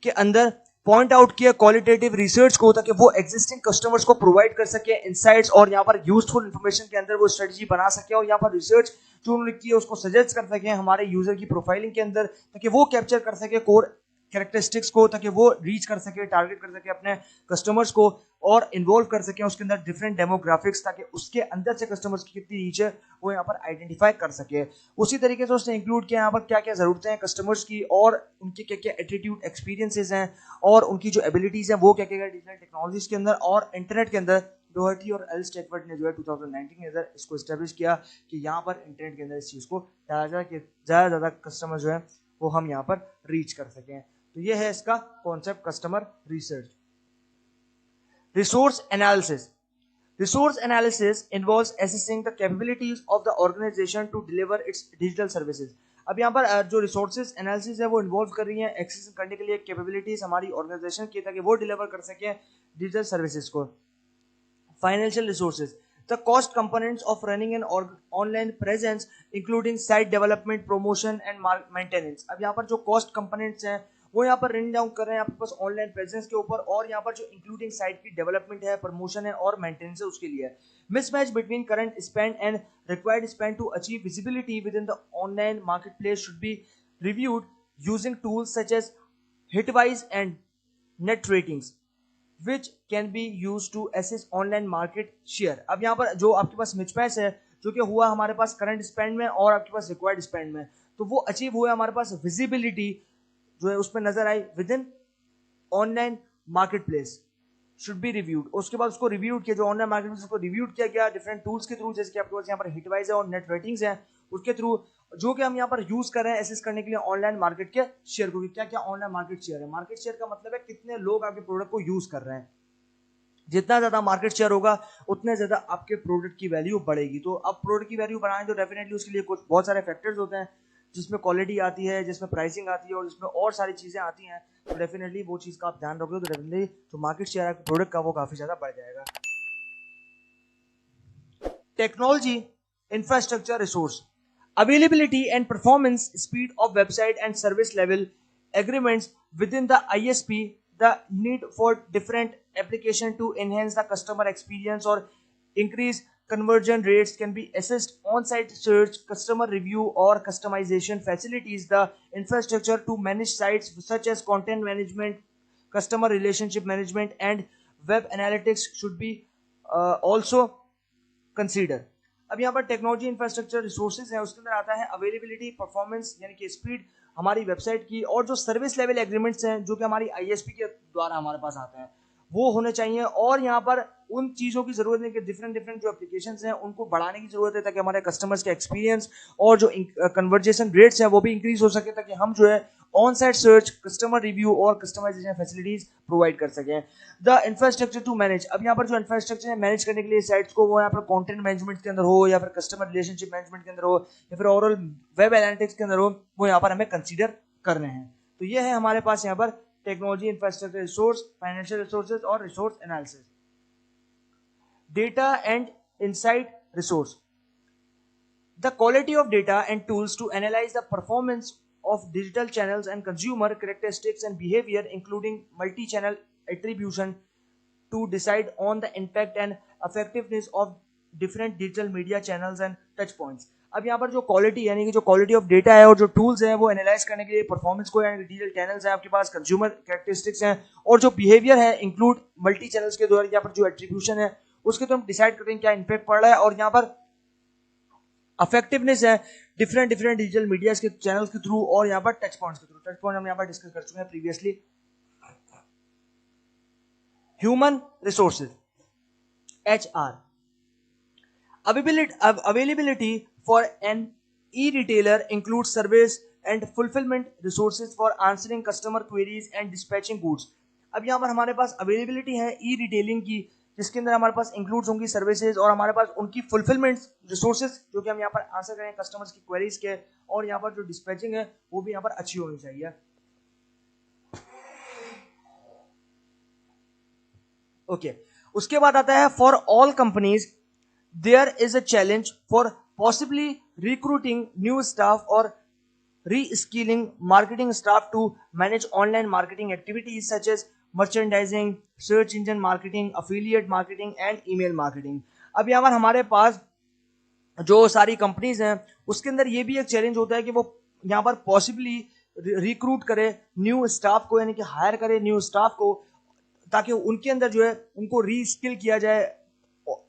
के अंदर पॉइंट आउट किया क्वालिटेटिव रिसर्च को ताकि वो एग्जिस्टिंग कस्टमर्स को प्रोवाइड कर सके इनसाइट्स और यहाँ पर यूजफुल इंफॉर्मेशन के अंदर वो स्ट्रेटजी बना सके और यहाँ पर रिसर्च जो उन्होंने की है उसको सजेस्ट कर सके हमारे यूजर की प्रोफाइलिंग के अंदर ताकि वो कैप्चर कर सके कोर कैरेक्टरिस्टिक्स को, ताकि वो रीच कर सके, टारगेट कर सके अपने कस्टमर्स को और इन्वॉल्व कर सके उसके अंदर डिफरेंट डेमोग्राफिक्स, ताकि उसके अंदर से कस्टमर्स की कितनी रीच है वो यहाँ पर आइडेंटिफाई कर सके। उसी तरीके से उसने इंक्लूड किया यहाँ पर क्या क्या जरूरतें हैं कस्टमर्स की और उनके क्या क्या एटीट्यूड एक्सपीरियंसेस हैं और उनकी जो एबिलिटीज हैं वो क्या क्या डिजिटल टेक्नोलॉजीज के अंदर और इंटरनेट के अंदर। डोहर्टी और एल स्टेटवर्ड ने जो है 2019 के अंदर इसको एस्टेब्लिश किया कि यहाँ पर इंटरनेट के अंदर इस चीज़ को डाला जाए कि ज़्यादा ज़्यादा कस्टमर जो है वो हम यहाँ पर रीच कर सकें। तो ये है इसका concept customer research. Resource analysis, resource analysis involves assessing the capabilities of the organisation to deliver its digital services. अब यहाँ पर जो रिसोर्सेज एनालिसिस है वो इन्वॉल्व कर रही है एक्सेस करने के लिए कैपेबिलिटीज हमारी ऑर्गेनाइजेशन की ताकि वो डिलीवर कर सके डिजिटल सर्विसेज को। Financial resources, the cost components of running an online presence including site development, promotion and maintenance। अब यहाँ पर जो cost components हैं वो यहाँ पर रन डाउन कर रहे हैं आपके पास ऑनलाइन प्रेजेंस के ऊपर और यहाँ पर जो इंक्लूडिंग साइट की डेवलपमेंट है, प्रमोशन है और मेंटेनेंस है उसके लिए। Mismatch between current spend and required spend to achieve visibility within the online marketplace should be reviewed using tools such as Hitwise and net ratings which can be used to assess online market share। अब यहाँ पर जो आपके पास mismatch है जो कि हुआ हमारे पास करंट स्पेंड में और आपके पास रिक्वायर्ड स्पेंड में, तो वो अचीव हुआ हमारे पास विजिबिलिटी जो है उसमें नजर आई within online market place should be reviewed. उसके बाद उसको रिव्यूड किया, जो ऑनलाइन मार्केट प्लेस उसको रिव्यूड किया गया डिफरेंट टूल्स के थ्रू, जैसे कि आपके पास यहाँ पर हिटवाइज है और नेट रेटिंग्स है उसके थ्रू, जो कि हम यहाँ पर यूज कर रहे हैं एसेस करने के लिए ऑनलाइन मार्केट के शेयर को। क्या क्या ऑनलाइन मार्केट शेयर है, मार्केट शेयर का मतलब है कितने लोग आपके प्रोडक्ट को यूज कर रहे हैं। जितना ज्यादा मार्केट शेयर होगा उतने ज्यादा आपके प्रोडक्ट की वैल्यू बढ़ेगी। तो अब प्रोडक्ट की वैल्यू बढ़ाएं तो डेफिनेटली उसके लिए कुछ बहुत सारे फैक्टर्स होते हैं, जिसमें क्वालिटी आती है, जिसमें प्राइसिंग आती है और जिसमें और सारी चीजें आती हैं। तो डेफिनेटली वो चीज का आप ध्यान रखोगे तो डेफिनेटली जो मार्केट शेयर है प्रोडक्ट का वो काफी ज्यादा बढ़ जाएगा। Technology infrastructure resource availability and performance speed of website and service level agreements within the ISP, the need for different application to enhance the customer experience or increase conversion rates can be assessed on-site search, customer review or customization facilities. The infrastructure to manage sites such as content management, customer relationship management and web analytics should be also consider. अब यहाँ पर technology infrastructure resources है, उसके अंदर आता है availability, performance यानी कि स्पीड हमारी वेबसाइट की, और जो सर्विस लेवल एग्रीमेंट्स हैं जो कि हमारी आईएसपी के द्वारा हमारे पास आते हैं वो होने चाहिए। और यहाँ पर उन चीज़ों की जरूरत है कि डिफरेंट डिफरेंट जो एप्लीकेशंस हैं उनको बढ़ाने की जरूरत है ताकि हमारे कस्टमर्स का एक्सपीरियंस और जो कन्वर्जेशन रेट्स हैं वो भी इंक्रीज हो सके, ताकि हम जो है on site search, customer review और कस्टमाइजेशन फैसिलिटीज प्रोवाइड कर सकें। द इंफ्रास्ट्रक्चर टू मैनेज, अब यहाँ पर जो इंफ्रास्ट्रक्चर है मैनेज करने के लिए साइट्स को, वो यहाँ पर कंटेंट मैनेजमेंट के अंदर हो या फिर कस्टमर रिलेशनशिप मैनेजमेंट के अंदर हो या फिर ओवरऑल वेब एनालिटिक्स के अंदर हो, वो यहाँ पर हमें कंसीडर करने हैं। तो ये है हमारे पास यहाँ पर technology infrastructure resource, financial resources और resource analysis. Data and insight resource, the quality of data and tools to analyze the performance of digital channels and consumer characteristics and behavior, including multi-channel attribution, to decide on the impact and effectiveness of different digital media channels and touch points। अब यहाँ पर जो quality यानी कि जो quality of data है और जो टूल्स हैं वो एनालाइज करने के लिए परफॉर्मेंस को, यानी डिजिटल चैनल्स हैं आपके पास, कंज्यूमर कैरेक्टरिस्टिक्स हैं और जो बिहेवियर है इंक्लूड मल्टी चैनल्स के द्वारा यहाँ पर जो एट्रीब्यूशन है उसके तो हम डिसाइड करते हैं क्या इम्पैक्ट पड़ रहा है, और यहाँ पर इफेक्टिवनेस है डिफरेंट डिफरेंट डिजिटल मीडिया के चैनल्स के थ्रू और यहाँ पर टच पॉइंट्स के थ्रू। टच पॉइंट हम यहाँ पर डिस्कस कर चुके हैं previously. Human resources HR, availability for an e-retailer includes service and fulfillment resources for answering customer queries and dispatching goods। अब यहाँ पर हमारे पास अवेलेबिलिटी है ई रिटेलिंग की, जिसके अंदर हमारे पास इंक्लूड्स होंगी सर्विसेज और हमारे पास उनकी फुलफिलमेंट रिसोर्सेज जो कि हम यहाँ पर आंसर करें कस्टमर्स की क्वेरीज के, और यहाँ पर जो डिस्पैचिंग है वो भी यहाँ पर अच्छी होनी चाहिए। ओके उसके बाद आता है for all companies there is a challenge for possibly recruiting new staff और reskilling marketing staff to manage online marketing activities such as merchandising, search engine marketing, affiliate marketing and email marketing। अब यहाँ पर हमारे पास जो सारी companies हैं उसके अंदर ये भी एक चैलेंज होता है कि वो यहाँ पर पॉसिबली रिक्रूट करे न्यू स्टाफ को, यानी कि हायर करे न्यू स्टाफ को, ताकि उनके अंदर जो है उनको रीस्किल किया जाए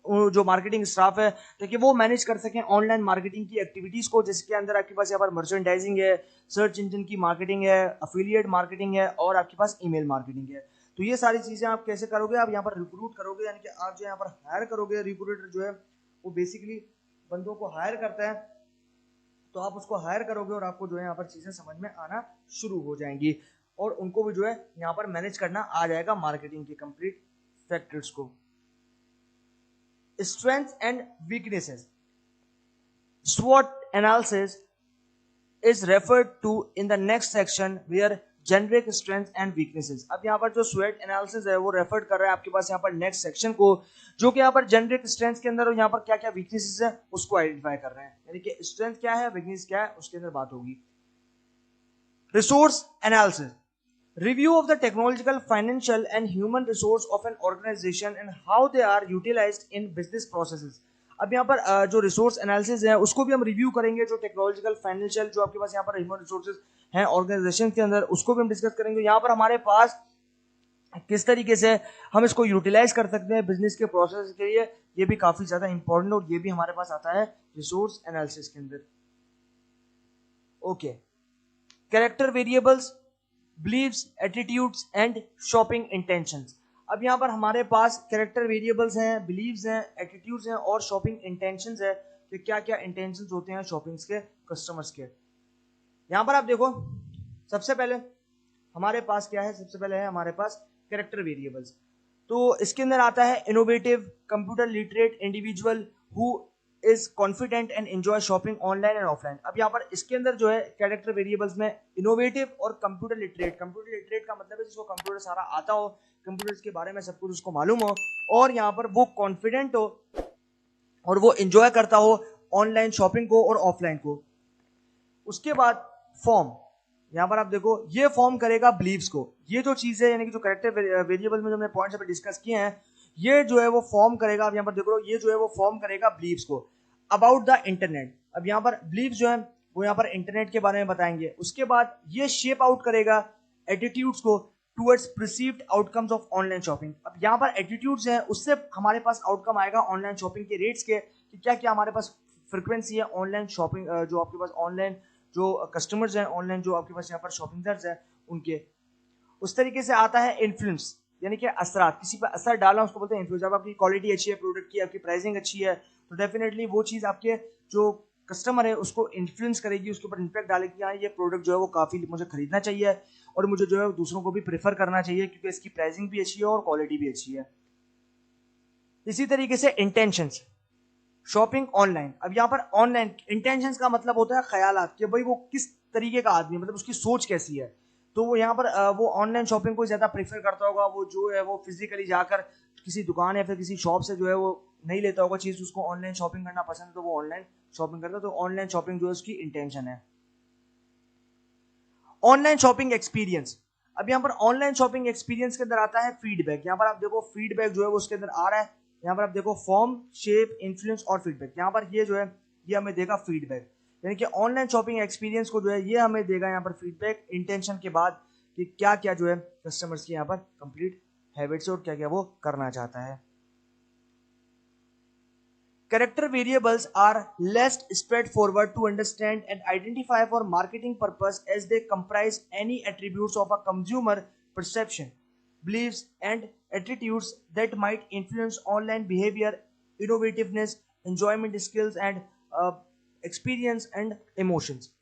जो मार्केटिंग स्टाफ है, ताकि वो मैनेज कर सकें ऑनलाइन मार्केटिंग की एक्टिविटीज को, जिसके अंदर आपके पास यहाँ पर मर्चेंडाइजिंग है, सर्च इंजन की मार्केटिंग है, अफिलिएट मार्केटिंग है और आपके पास ईमेल मार्केटिंग है। तो ये सारी चीजें आप कैसे करोगे, आप यहाँ पर रिक्रूट करोगे, यानी कि आप जो यहाँ पर हायर करोगे। रिक्रूटर जो है वो बेसिकली बंदों को हायर करता है, तो आप उसको हायर करोगे और आपको जो है यहाँ पर चीजें समझ में आना शुरू हो जाएंगी और उनको भी जो है यहाँ पर मैनेज करना आ जाएगा मार्केटिंग के कंप्लीट फैक्टर्स को। Strengths and weaknesses. SWOT analysis is referred to in the next section where generic strengths and weaknesses। अब यहाँ पर जो SWOT analysis है वो रेफर कर रहा है आपके पास यहाँ पर नेक्स्ट सेक्शन को, जो कि यहाँ पर जेनरिक स्ट्रेंथ्स के अंदर और यहाँ पर क्या क्या वीकनेसेस है उसको आइडेंटिफाई कर रहे हैं, यानी कि स्ट्रेंथ क्या है वीकनेस क्या है उसके अंदर बात होगी। Resource analysis, review of the technological, financial and human resource of an organization and how they are utilized in business processes। अब यहाँ पर जो रिसोर्स एनालिसिस है उसको भी हम रिव्यू करेंगे, जो टेक्नोलॉजिकल, फाइनेंशियल, जो आपके पास यहाँ पर ह्यूमन रिसोर्सेज हैं ऑर्गेनाइजेशन के अंदर उसको भी हम डिस्कस करेंगे। यहाँ पर हमारे पास किस तरीके से हम इसको यूटिलाइज कर सकते हैं बिजनेस के प्रोसेस के लिए, ये भी काफी ज्यादा इंपॉर्टेंट और ये भी हमारे पास आता है रिसोर्स एनालिसिस के अंदर। Okay, character variables, beliefs, attitudes and shopping intentions. अब यहाँ पर हमारे पास कैरेक्टर वेरिएबल्स हैं, बिलीव्स हैं, एटीट्यूड्स हैं और शॉपिंग इंटेंशंस है कि क्या क्या इंटेंशंस होते हैं शॉपिंग्स के, कस्टमर्स के। यहाँ पर आप देखो सबसे पहले हमारे पास क्या है, सबसे पहले है हमारे पास कैरेक्टर वेरिएबल्स। तो इसके अंदर आता है innovative computer literate individual who is confident and enjoy shopping online and offline. अब यहाँ पर इसके अंदर जो है कैरेक्टर वेरिएबल्स में इनोवेटिव और कंप्यूटर लिटरेट का मतलब है जिसको कंप्यूटर सारा आता हो, कंप्यूटर्स के बारे में सब कुछ उसको मालूम हो, और यहाँ पर वो कॉन्फिडेंट हो और वो एंजॉय करता हो ऑनलाइन शॉपिंग को और ऑफलाइन को। उसके बाद फॉर्म, यहाँ पर आप देखो ये फॉर्म करेगा बिलीव्स को। ये जो चीज है यानी कि जो कैरेक्टर वेरिएबल में जो हमने पॉइंट्स पे डिस्कस किए हैं, ये जो है वो फॉर्म करेगा, अब यहाँ पर देखो ये जो है वो फॉर्म करेगा बिलीव्स को अबाउट द इंटरनेट। अब यहाँ पर बिलीव्स जो है वो यहाँ पर इंटरनेट के बारे में बताएंगे। उसके बाद ये शेप आउट करेगा एटीट्यूड्स को towards perceived outcomes of online shopping. अब यहाँ पर एटीट्यूड्स है, उससे हमारे पास आउटकम आएगा ऑनलाइन शॉपिंग के रेट्स के, कि क्या क्या हमारे पास फ्रिक्वेंसी है ऑनलाइन शॉपिंग, जो आपके पास ऑनलाइन जो कस्टमर्स हैं, ऑनलाइन जो आपके पास यहाँ पर शॉपिंगर्स हैं उनके। उस तरीके से आता है इन्फ्लुएंस, यानी कि असरात, किसी पर असर डालना उसको बोलते हैं इन्फ्लुएंस। जब आपकी क्वालिटी अच्छी है प्रोडक्ट की, आपकी प्राइसिंग अच्छी है, तो डेफिनेटली वो चीज़ आपके जो कस्टमर है उसको इन्फ्लुएंस करेगी, उसके ऊपर इम्पैक्ट डालेगी, हाँ ये प्रोडक्ट जो है वो काफ़ी मुझे खरीदना चाहिए और मुझे जो है दूसरों को भी प्रेफर करना चाहिए क्योंकि इसकी प्राइसिंग भी अच्छी है और क्वालिटी भी अच्छी है। इसी तरीके से इंटेंशंस, शॉपिंग ऑनलाइन। अब यहाँ पर ऑनलाइन इंटेंशंस का मतलब होता है ख्यालात, कि भाई वो किस तरीके का आदमी, मतलब उसकी सोच कैसी है। तो वो यहाँ पर वो ऑनलाइन शॉपिंग को ज़्यादा प्रेफर करता होगा, वो जो है वो फिजिकली जाकर किसी दुकान या फिर किसी शॉप से जो है वो नहीं लेता होगा चीज़, उसको ऑनलाइन शॉपिंग करना पसंद है तो वो ऑनलाइन शॉपिंग करता है। तो ऑनलाइन शॉपिंग जो है उसकी इंटेंशन है। ऑनलाइन शॉपिंग एक्सपीरियंस, अब यहाँ पर ऑनलाइन शॉपिंग एक्सपीरियंस के अंदर आता है फीडबैक। यहाँ पर आप देखो फीडबैक जो है वो उसके अंदर आ रहा है। यहाँ पर आप देखो फॉर्म, शेप, इन्फ्लुएंस और फीडबैक। यहाँ पर ये जो है ये हमें देगा फीडबैक, यानी कि ऑनलाइन शॉपिंग एक्सपीरियंस को जो है ये हमें देगा यहाँ पर फीडबैक इंटेंशन के बाद, कि क्या क्या जो है कस्टमर्स की यहाँ पर कंप्लीट हैबिट्स और क्या क्या वो करना चाहता है। Character variables are less straightforward to understand and identify for marketing purpose as they comprise any attributes of a consumer perception, beliefs, and attitudes that might influence online behavior, innovativeness, enjoyment skills, and experience and emotions.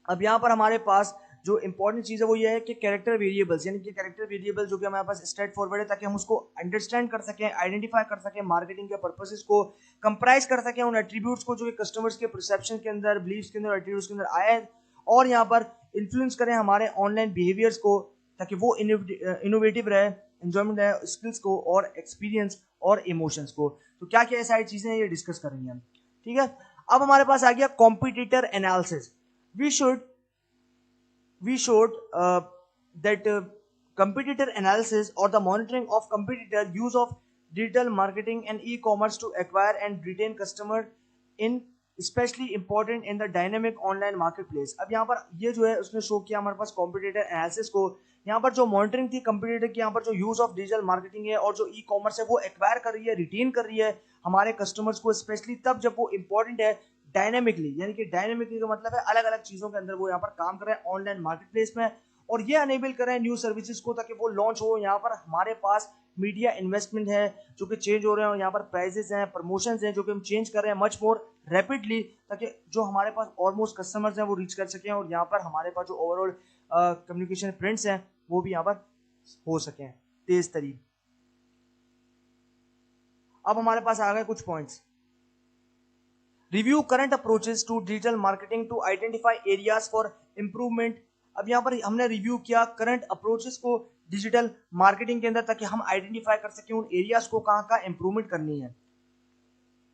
अब यहाँ पर हमारे पास जो important चीज़ है वो ये है कि कैरेक्टर वेरिएबल्स, यानी कि कैरेक्टर वेरिएबल जो कि हमारे पास स्ट्रेट फॉरवर्ड है, ताकि हम उसको अंडरस्टैंड कर सकें, आइडेंटिफाई कर सकें, मार्केटिंग के पर्पसेस को कंप्राइज कर सकें उन एट्रीब्यूट्स को जो कि कस्टमर्स के परसेप्शन के अंदर, बिलीव्स के अंदर, एट्रीब्यूट्स के अंदर आए, और यहाँ पर इन्फ्लुएंस करें हमारे ऑनलाइन बिहेवियर्स को, ताकि वो इनोवेटिव रहे, एंजॉयमेंट रहे स्किल्स को और एक्सपीरियंस और इमोशंस को। तो क्या क्या सारी चीज़ें ये डिस्कस करेंगे हम, ठीक है। अब हमारे पास आ गया competitor analysis. we showed that competitor analysis or the monitoring of competitor use of digital marketing and e-commerce to acquire and retain customer in especially important in the dynamic online marketplace। अब यहाँ पर ये जो है उसने show किया हमारे पास competitor analysis को। यहाँ पर जो मॉनिटरिंग थी कंपटीटर की, यहाँ पर जो यूज ऑफ डिजिटल मार्केटिंग है और जो ई कॉमर्स है वो एक्वायर कर रही है, रिटेन कर रही है हमारे कस्टमर्स को, स्पेशली तब जब वो इंपॉर्टेंट है डायनेमिकली, यानी कि डायनेमिकली का मतलब है अलग अलग चीजों के अंदर वो यहाँ पर काम कर रहे हैं ऑनलाइन मार्केट प्लेस में, और ये अनेबल कर रहे हैं न्यू सर्विसेज को ताकि वो लॉन्च हो। यहाँ पर हमारे पास मीडिया इन्वेस्टमेंट है जो कि चेंज हो रहे हैं, और यहाँ पर प्राइजेस हैं, प्रमोशंस हैं जो कि हम चेंज कर रहे हैं मच मोर रैपिडली, ताकि जो हमारे पास ऑलमोस्ट कस्टमर्स हैं वो रीच कर सकें, और यहाँ पर हमारे पास जो ओवरऑल कम्युनिकेशन प्रिंट्स हैं वो भी यहाँ पर हो सकें तेज तरीन। अब हमारे पास आ गए कुछ points. Review current approaches to digital marketing to identify areas for improvement. अब यहाँ पर हमने रिव्यू किया करंट अप्रोचेस को डिजिटल मार्केटिंग के अंदर, ताकि हम आइडेंटिफाई कर सकें उन एरियाज को कहाँ कहाँ इंप्रूवमेंट करनी है।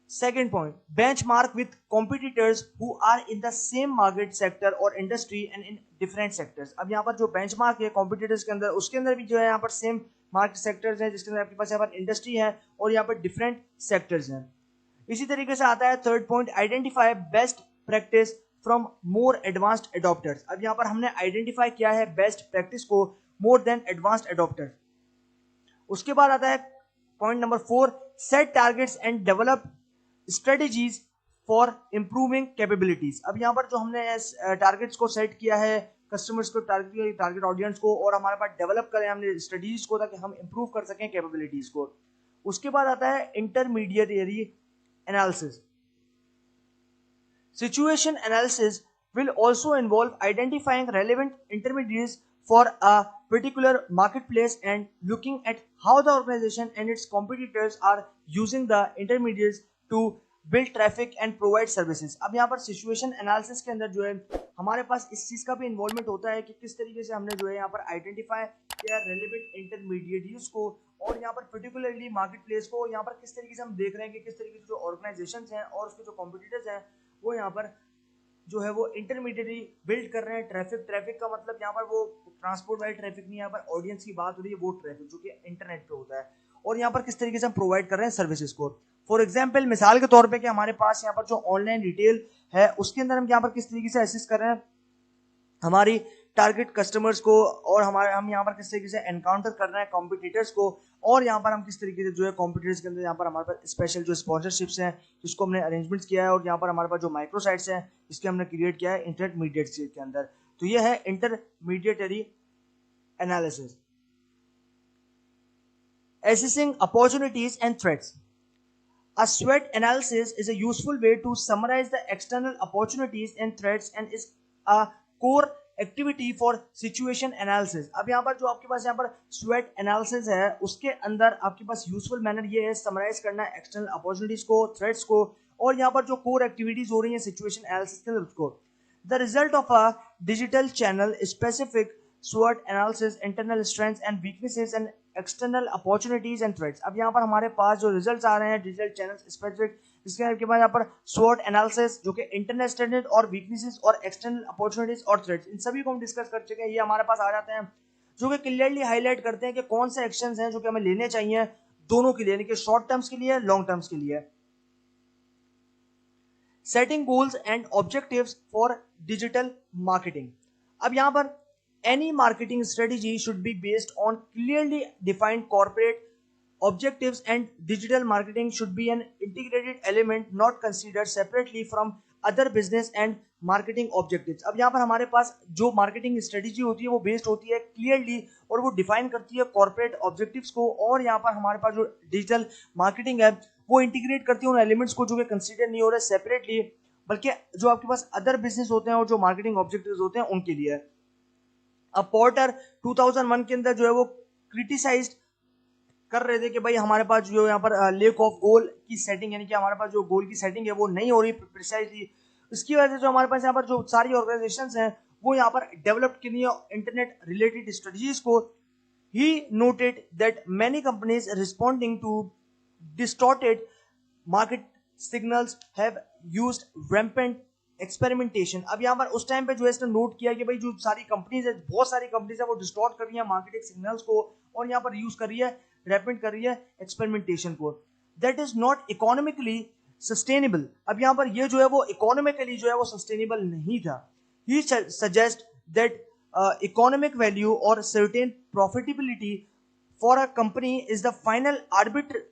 Second point, benchmark with competitors who are in the same market sector or industry and in different sectors। अब यहाँ पर जो benchmark है competitors के अंदर, उसके अंदर भी जो है यहाँ पर same market sectors हैं, जिसके अंदर आपके पास यहाँ पर industry है और यहाँ पर different sectors हैं। इसी तरीके से आता है third point, identify best practice from more advanced adopters। अब यहाँ पर हमने identify किया है best practice को more than advanced adopters। उसके बाद आता है point number 4, set targets and develop strategies for improving capabilities. अब यहाँ पर जो हमने टारगेट्स को सेट किया है, कस्टमर्स को टारगेट ऑडियंस को, और हमारे पास डेवलप करें हमने स्ट्रेटेजीज को ताकि हम इंप्रूव कर सकें कैपेबिलिटीज को। उसके बाद आता है intermediary analysis. Situation analysis will also involve identifying relevant intermediaries for a particular marketplace and looking at how the organization and its competitors are using the intermediaries to build traffic and provide services। अब यहाँ पर situation analysis के अंदर जो है हमारे पास इस चीज का भी इन्वॉल्वमेंट होता है कि किस तरीके से हमने जो है यहाँ पर आइडेंटिफाई किया रेलेवेंट इंटरमीडिएटरीज को और यहाँ पर पर्टिकुलरली मार्केट प्लेस को, यहाँ पर किस तरीके से हम देख रहे हैं कि किस तरीके से जो ऑर्गेनाइजेशन हैं और उसके जो कॉम्पिटिटर्स हैं वो यहाँ पर जो है वो इंटरमीडिएटरी बिल्ड कर रहे हैं। ट्रैफिक का मतलब यहाँ पर वो ट्रांसपोर्ट वाली ट्रैफिक नहीं, यहाँ पर ऑडियंस की बात हो रही है, वो ट्रैफिक जो कि इंटरनेट पे होता है और यहाँ पर किस तरीके से हम प्रोवाइड कर रहे हैं सर्विसेज को। फॉर एग्जाम्पल मिसाल के तौर पे कि हमारे पास यहाँ पर जो ऑनलाइन रिटेल है उसके अंदर हम यहाँ पर किस तरीके से असिस्ट कर रहे हैं हमारी टारगेट कस्टमर्स को और हम यहाँ पर किस तरीके से एनकाउंटर कर रहे हैं कॉम्पिटिटर्स को और यहाँ पर हम किस तरीके से जो है कॉम्पिटिटर्स के अंदर यहाँ पर हमारे पास स्पेशल जो स्पॉन्सरशिप्स हैं जिसको हमने अरेंजमेंट्स किया है और यहाँ पर हमारे पास जो माइक्रो साइट्स हैं इसके हमने क्रिएट किया है इंटरमीडिएट के अंदर। तो ये है intermediary analysis. Assessing opportunities and threats. A SWOT analysis is a useful way to summarize the external opportunities and threats and is a core activity for situation analysis। अब यहाँ पर जो आपके पास यहाँ पर SWOT analysis है उसके अंदर आपके पास यूजफुल मैनर ये है समराइज करना एक्सटर्नल अपॉर्चुनिटीज को, थ्रेट्स को और यहाँ पर जो कोर एक्टिविटीज हो रही है सिचुएशन एनालिसिस के अंदर उसको। The result of a digital channel specific SWOT analysis, internal strengths and weaknesses and external opportunities and threats। अब यहाँ पर हमारे पास जो रिजल्ट्स आ रहे हैं डिजिटल चैनल स्पेसिफिक, इसके बाद यहाँ पर SWOT एनालिसिस जो कि इंटरनल स्ट्रेंथ और वीकनेसेस और एक्सटर्नल अपॉर्चुनिटीज और थ्रेट्स, इन सभी को हम डिस्कस कर चुके हैं। ये हमारे पास आ जाते हैं जो कि क्लियरली हाईलाइट करते हैं कि कौन से एक्शंस हैं जो कि हमें लेने चाहिए दोनों के लिए, यानी कि शॉर्ट टर्म्स के लिए, लॉन्ग टर्म्स के लिए। Setting goals and objectives for digital marketing. अब यहाँ पर any marketing strategy should be based on clearly defined corporate objectives and digital marketing should be an integrated element not considered separately from other business and marketing objectives। अब यहाँ पर हमारे पास जो marketing strategy होती है वो बेस्ड होती है क्लियरली और वो डिफाइन करती है कॉर्पोरेट ऑब्जेक्टिव्स को और यहाँ पर हमारे पास जो डिजिटल मार्केटिंग है वो इंटीग्रेट करती है उन एलिमेंट्स को जो कि कंसिडर नहीं हो रहे सेपरेटली, बल्कि जो आपके पास अदर बिजनेस होते हैं और जो मार्केटिंग ऑब्जेक्टिव्स होते हैं उनके लिए। अब पोर्टर 2001 के अंदर जो है वो क्रिटिसाइज कर रहे थे कि भाई हमारे पास जो यहाँ पर लेक ऑफ गोल की सेटिंग, यानी कि हमारे पास जो गोल की सेटिंग है वो नहीं हो रही प्रिसाइजली। इसकी वजह से जो हमारे पास यहाँ पर जो सारी ऑर्गेनाइजेशंस हैं वो यहाँ पर डेवलप की नहीं इंटरनेट रिलेटेड स्ट्रेटजीज को। He noted that many companies responding to distorted market signals have used rampant experimentation. अब यहाँ पर उस टाइम पे जो है इसने नोट किया कि भाई जो सारी कंपनीज है, बहुत सारी कंपनीज है वो डिस्टॉर्ट कर रही है मार्केटिंग सिग्नल्स को और यहाँ पर यूज कर रही है रैपिड कर रही है एक्सपेरिमेंटेशन को। That is not economically sustainable. अब यहाँ पर ये जो है वो इकोनॉमिकली जो है वो सस्टेनेबल नहीं था। ही सजेस्ट दैट इकोनॉमिक वैल्यू और certain profitability for a company is the final arbiter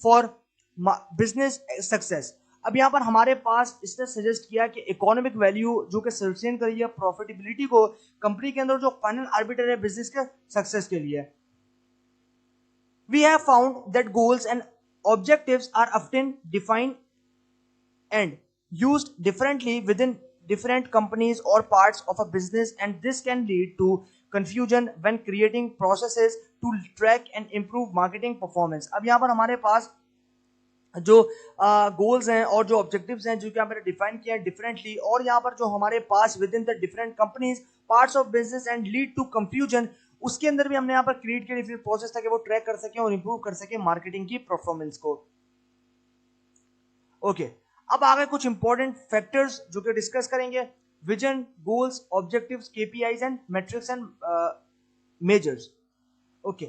for business success. अब यहाँ पर हमारे पास इसने सजेस्ट किया कि इकोनॉमिक वैल्यू जो कि सस्टेन कर रही है प्रॉफिटेबिलिटी को कंपनी के अंदर जो फाइनल आर्बिटर है बिजनेस के सक्सेस के लिए। We have found that goals and objectives are often defined and used differently within different companies or parts of a business and this can lead to confusion when creating processes to track and improve marketing performance। अब यहाँ पर हमारे पास जो goals हैं और जो objectives हैं जो कि हमने डिफाइन किया है डिफरेंटली और यहाँ पर जो हमारे पास within the different companies parts of business and lead to confusion, उसके अंदर भी हमने यहाँ पर क्रिएट किया डिफरेंट प्रोसेस ताकि वो ट्रैक कर सके और इंप्रूव कर सके मार्केटिंग की परफॉर्मेंस को। ओके, अब आगे कुछ इंपॉर्टेंट फैक्टर्स जो कि डिस्कस करेंगे। Vision, goals, objectives, KPIs and matrix and measures. Okay,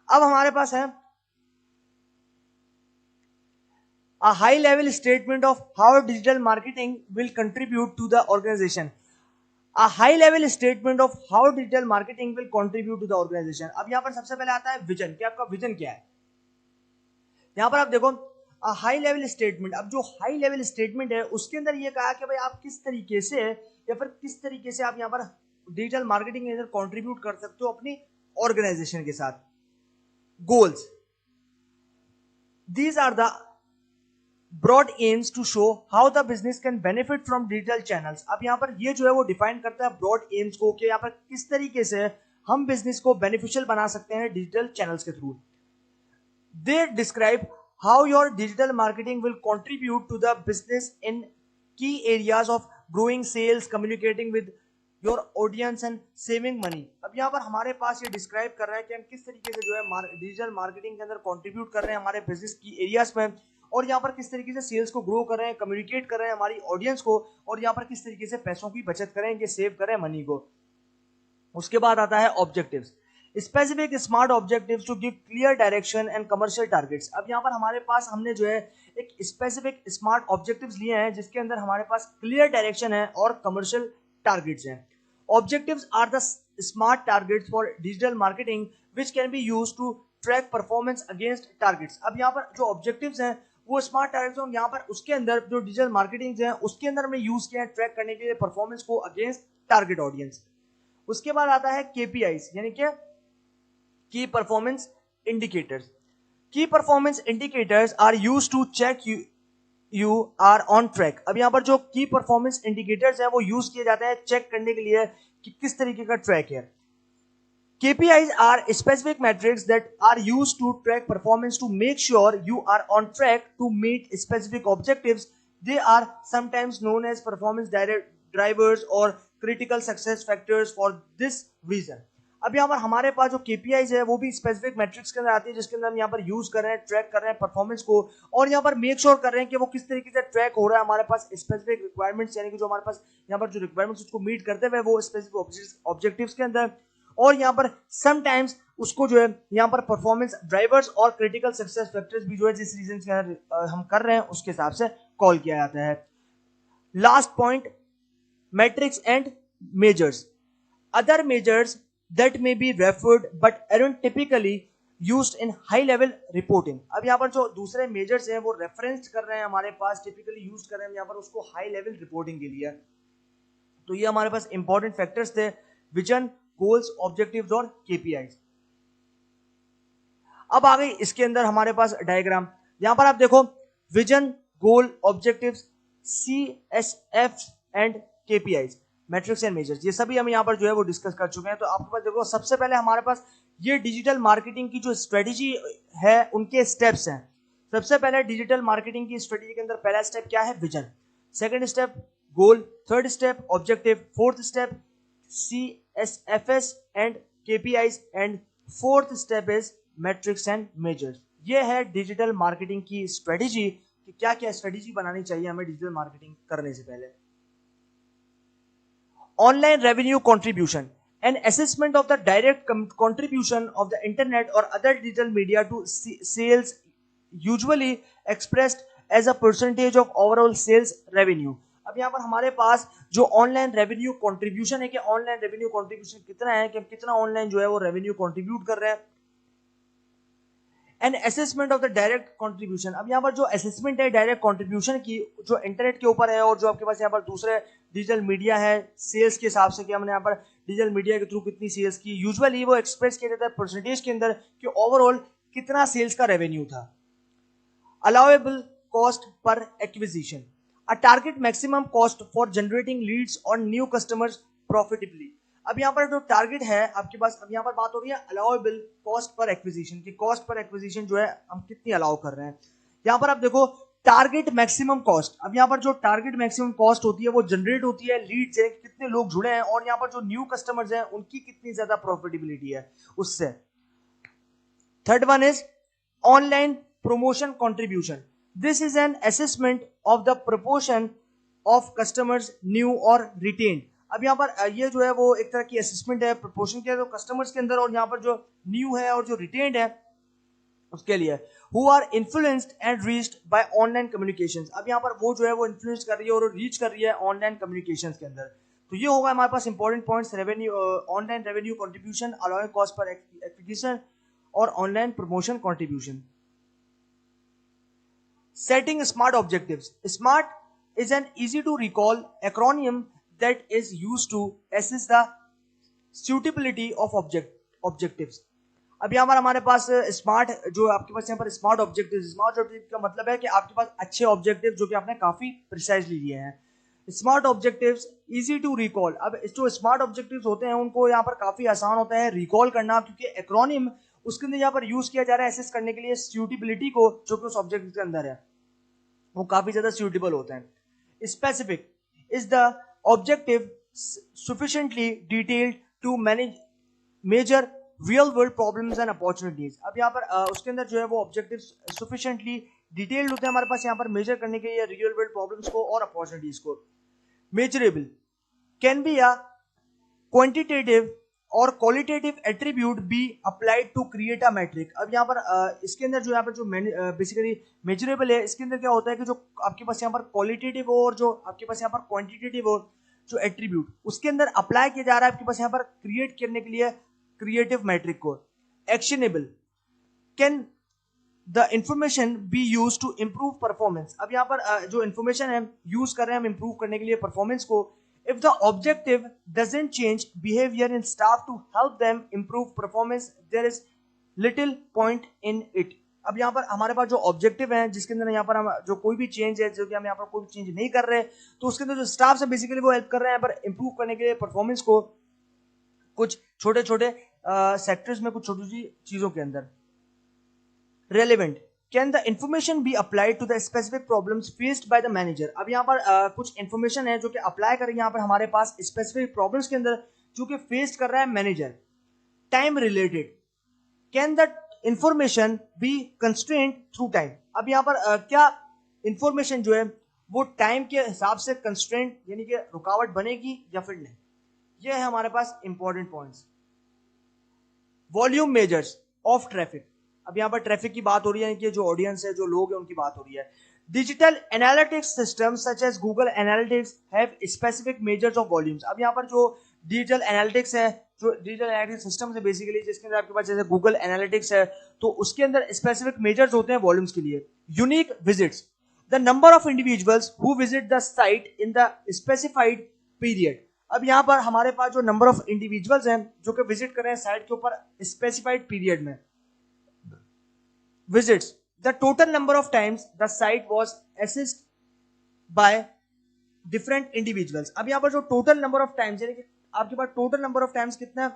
अब हमारे पास है a high level statement of how digital marketing will contribute to the organization। a high level statement of how digital marketing will contribute to the organization। अब यहां पर सबसे पहले आता है विजन, कि आपका विजन क्या है। यहां पर आप देखो हाई लेवल स्टेटमेंट। अब जो हाई लेवल स्टेटमेंट है उसके अंदर ये कहा कि भाई आप किस तरीके से या फिर किस तरीके से आप यहाँ पर डिजिटल मार्केटिंग के अंदर कंट्रीब्यूट कर सकते हो अपनी ऑर्गेनाइजेशन के साथ। Goals, these are the broad aims to show how the business can benefit from digital channels. अब यहाँ पर ये जो है वो डिफाइन करता है ब्रॉड एम्स को कि यहाँ पर किस तरीके से हम बिजनेस को बेनिफिशियल बना सकते हैं डिजिटल चैनल्स के through. They describe how your digital marketing will contribute to the business in key areas of growing sales, communicating with your audience and saving money. अब यहाँ पर हमारे पास ये डिस्क्राइब कर रहा है कि हम किस तरीके से जो है डिजिटल मार्केटिंग के अंदर कंट्रीब्यूट कर रहे हैं हमारे बिजनेस की एरियाज में, और यहाँ पर किस तरीके से सेल्स को ग्रो कर रहे हैं, कम्युनिकेट कर रहे हैं हमारी ऑडियंस को, और यहाँ पर किस तरीके से पैसों की बचत करें, सेव करें मनी को। उसके बाद आता है objectives, specific smart objectives to give clear direction and commercial targets. अब यहाँ पर हमारे पास हमने जो है एक स्पेसिफिक स्मार्ट ऑब्जेक्टिव्स लिए हैं जिसके अंदर हमारे पास क्लियर डायरेक्शन है और कमर्शियल टारगेट्स हैं। Objectives are the smart targets for digital marketing which can be use to track performance against targets. अब यहाँ पर जो ऑब्जेक्टिव्स हैं वो स्मार्ट टारगेट्स हैं, यहाँ पर उसके अंदर जो डिजिटल मार्केटिंग है उसके अंदर हमने यूज किया है ट्रैक करने के लिए परफॉर्मेंस को अगेंस्ट टारगेट ऑडियंस। उसके बाद आता है केपीआईज यानी कि key performance indicators. Key performance indicators are used to check you are on track. अब यहाँ पर जो की परफॉर्मेंस इंडिकेटर्स हैं वो यूज किए जाते हैं चेक करने के लिए कि किस तरीके का ट्रैक है। KPIs are specific metrics that are used to track performance to make sure you are on track to meet specific objectives. They are sometimes known as performance drivers or critical success factors for this reason. अब यहाँ पर हमारे पास जो KPIs है वो भी specific matrix के अंदर आती है जिसके अंदर हम यहाँ पर यूज कर रहे हैं, ट्रैक कर रहे हैं परफॉर्मेंस को, और यहाँ पर मेक श्योर कर रहे हैं कि वो किस तरीके से ट्रैक हो रहा है हमारे पास स्पेसिफिक रिक्वायरमेंट्स, यानी कि जो हमारे पास यहाँ पर जो रिक्वायरमेंट्स उसको मीट करते हुए वो स्पेसिफिक ऑब्जेक्टिव्स के अंदर, और यहाँ पर समटाइम्स उसको जो है यहाँ पर परफॉर्मेंस ड्राइवर्स और क्रिटिकल सक्सेस फैक्टर्स भी जो है जिस रीजन के अंदर हम कर रहे हैं उसके हिसाब से कॉल किया जाता है। Last point, matrix and measures. Other measures that may be referred but aren't typically used in high level reporting। अब यहाँ पर जो दूसरे मेजर्स हैं वो रेफरेंस कर रहे हैं हमारे पास, टिपिकली यूज कर रहे हैं यहाँ पर उसको हाई लेवल रिपोर्टिंग के लिए। तो ये हमारे पास इंपॉर्टेंट फैक्टर्स थे, विजन, गोल्स, ऑब्जेक्टिव्स और केपीआईज। अब आ गई इसके अंदर हमारे पास डायग्राम। यहां पर आप देखो vision, goal, objectives, CSF and KPIs, matrix and measures, ये सभी हम यहां पर जो है वो डिस्कस कर चुके हैं। तो आपके पास देखो सबसे पहले हमारे पास ये डिजिटल मार्केटिंग की जो स्ट्रेटेजी है उनके स्टेप्स हैं। सबसे पहले डिजिटल मार्केटिंग की स्ट्रेटेजी के अंदर पहला स्टेप क्या है, vision, second step goal, third step objective, fourth step CSFs and KPIs and fourth step is metrics and measures। ये है डिजिटल मार्केटिंग की स्ट्रेटेजी कि क्या क्या स्ट्रेटेजी बनानी चाहिए हमें डिजिटल मार्केटिंग करने से पहले। Online revenue contribution, an assessment of the direct contribution of the internet or other digital media to sales, usually expressed as a percentage of overall sales revenue। अब यहाँ पर हमारे पास जो ऑनलाइन रेवेन्यू कंट्रीब्यूशन है कि ऑनलाइन रेवेन्यू कंट्रीब्यूशन कितना है, कि हम कितना ऑनलाइन जो है वो रेवेन्यू कंट्रीब्यूट कर रहे हैं। An assessment of the direct contribution, अब यहाँ पर जो असेसमेंट है डायरेक्ट कंट्रीब्यूशन की जो इंटरनेट के ऊपर है और जो आपके पास यहाँ पर दूसरे डिजिटल मीडिया है सेल्स के हिसाब से कि हमने यहाँ पर डिजिटल मीडिया के थ्रू कितनी सेल्स की, यूजुअली वो एक्सप्रेस किया जाता है परसेंटेज के अंदर कि ओवरऑल कितना सेल्स का रेवेन्यू था। Allowable cost per acquisition, a target maximum cost for generating leads on new customers profitably। अब यहाँ पर जो टारगेट है आपके पास, अब यहाँ पर बात हो रही है अलाउएबल कॉस्ट पर एक्विजिशन की, कॉस्ट पर एक्विजिशन जो है हम कितनी अलाउ कर रहे हैं। यहाँ पर आप देखो टारगेट मैक्सिमम कॉस्ट, अब यहाँ पर जो टारगेट मैक्सिमम कॉस्ट होती है वो जनरेट होती है लीड से, कितने लोग जुड़े हैं, और यहाँ पर जो न्यू कस्टमर्स हैं उनकी कितनी ज्यादा प्रॉफिटेबिलिटी है उससे। Third one is online promotion contribution, this is an assessment of the proportion of customers new और रिटेन्ड। अब यहाँ पर ये जो है वो एक तरह की असेसमेंट है प्रपोर्शन के, तो कस्टमर्स के अंदर और यहाँ पर जो न्यू है और जो रिटेन्ड है उसके लिए। Who are influenced and reached by online communications, अब यहाँ पर वो जो है वो इन्फ्लुएंस कर रही है और रीच कर रही है ऑनलाइन कम्युनिकेशंस के अंदर। तो ये होगा हमारे पास important points, revenue, online revenue contribution, allowing cost per acquisition और online promotion contribution. Setting smart objectives. SMART is an easy to recall acronym that is used to assess the suitability of objectives। अब यहाँ पर हमारे पास smart जो आपके पास यहाँ पर smart objective, smart objective का मतलब है कि आपके पास अच्छे ऑब्जेक्टिव जो कि आपने काफी प्रिसाइजली लिए हैं। Smart objectives easy to recall. अब जो स्मार्ट ऑब्जेक्टिव्स होते हैं उनको यहाँ पर काफी आसान होता है रिकॉल करना, क्योंकि एक्रोनिम उसके अंदर यहाँ पर यूज किया जा रहा है असेस करने के लिए सूटेबिलिटी को, जो कि उस ऑब्जेक्ट के अंदर है वो काफी ज्यादा सूटेबल होते हैं। Specific is the objective sufficiently detailed to manage major real world problems and opportunities। अब यहाँ पर उसके अंदर जो है वो ऑब्जेक्टिव sufficiently डिटेल्ड होते हैं हमारे पास यहाँ पर मेजर करने के लिए रियल वर्ल्ड प्रॉब्लम्स को और अपॉर्चुनिटीज को। Measurable can be a quantitative और qualitative attribute be applied to create a metric. अब यहाँ पर इसके अंदर जो यहाँ पर जो बेसिकली मेजरेबल है, इसके अंदर क्या होता है कि जो आपके पास यहाँ पर क्वालिटेटिव हो और जो आपके पास यहाँ पर क्वांटिटेटिव हो जो एट्रीब्यूट, उसके अंदर अप्लाई किया जा रहा है आपके पास यहाँ पर क्रिएट करने के लिए क्रिएटिव मैट्रिक को। Actionable can the information be use to improve performance. अब यहाँ पर जो इंफॉर्मेशन है यूज कर रहे हैं हम इंप्रूव करने के लिए परफॉर्मेंस को। If the objective doesn't change behaviour in staff to help them improve performance there is little point in it. अब यहाँ पर हमारे पास जो ऑब्जेक्टिव है जिसके अंदर यहाँ पर हम जो कोई भी चेंज है, जो कि हम यहाँ पर कोई भी चेंज नहीं कर रहे, तो उसके अंदर जो स्टाफ है बेसिकली वो हेल्प कर रहे हैं पर इंप्रूव करने के लिए परफॉर्मेंस को कुछ छोटे छोटे सेक्टर्स में, कुछ छोटी छोटी चीजों के अंदर। Relevant can the information be applied to the specific problems faced by the manager. अब यहाँ पर कुछ इंफॉर्मेशन है जो कि अप्लाई करेंगे यहाँ पर हमारे पास स्पेसिफिक प्रॉब्लम्स के अंदर जो कि फेस कर रहा है manager. Time related can the information be constraint through time. अब यहाँ पर क्या इंफॉर्मेशन जो है वो टाइम के हिसाब से कंस्ट्रेंट यानी कि रुकावट बनेगी या फिर नहीं, ये है हमारे पास important points. Volume measures of traffic. अब यहाँ पर ट्रैफिक की बात हो रही है कि जो ऑडियंस है जो लोग हैं उनकी बात हो रही है। Digital analytics system such as Google analytics have specific measures of volumes. अब यहाँ पर जो डिजिटल एनालिटिक्स है, जो डिजिटल एनालिटिक्स सिस्टम है बेसिकली जिसके अंदर आपके पास जैसे गूगल एनालिटिक्स है, तो उसके अंदर स्पेसिफिक मेजर्स होते हैं वॉल्यूम्स के लिए। Unique visits the number of individuals who visit the site in the specified period. अब यहाँ पर हमारे पास जो नंबर ऑफ इंडिविजुअल्स हैं जो कि विजिट कर रहे हैं साइट के ऊपर स्पेसिफाइड पीरियड में। visits the total number of times the site was accessed by different individuals। अब यहाँ पर जो टोटल नंबर ऑफ टाइम्स यानी कि आपके पास टोटल नंबर ऑफ टाइम्स कितना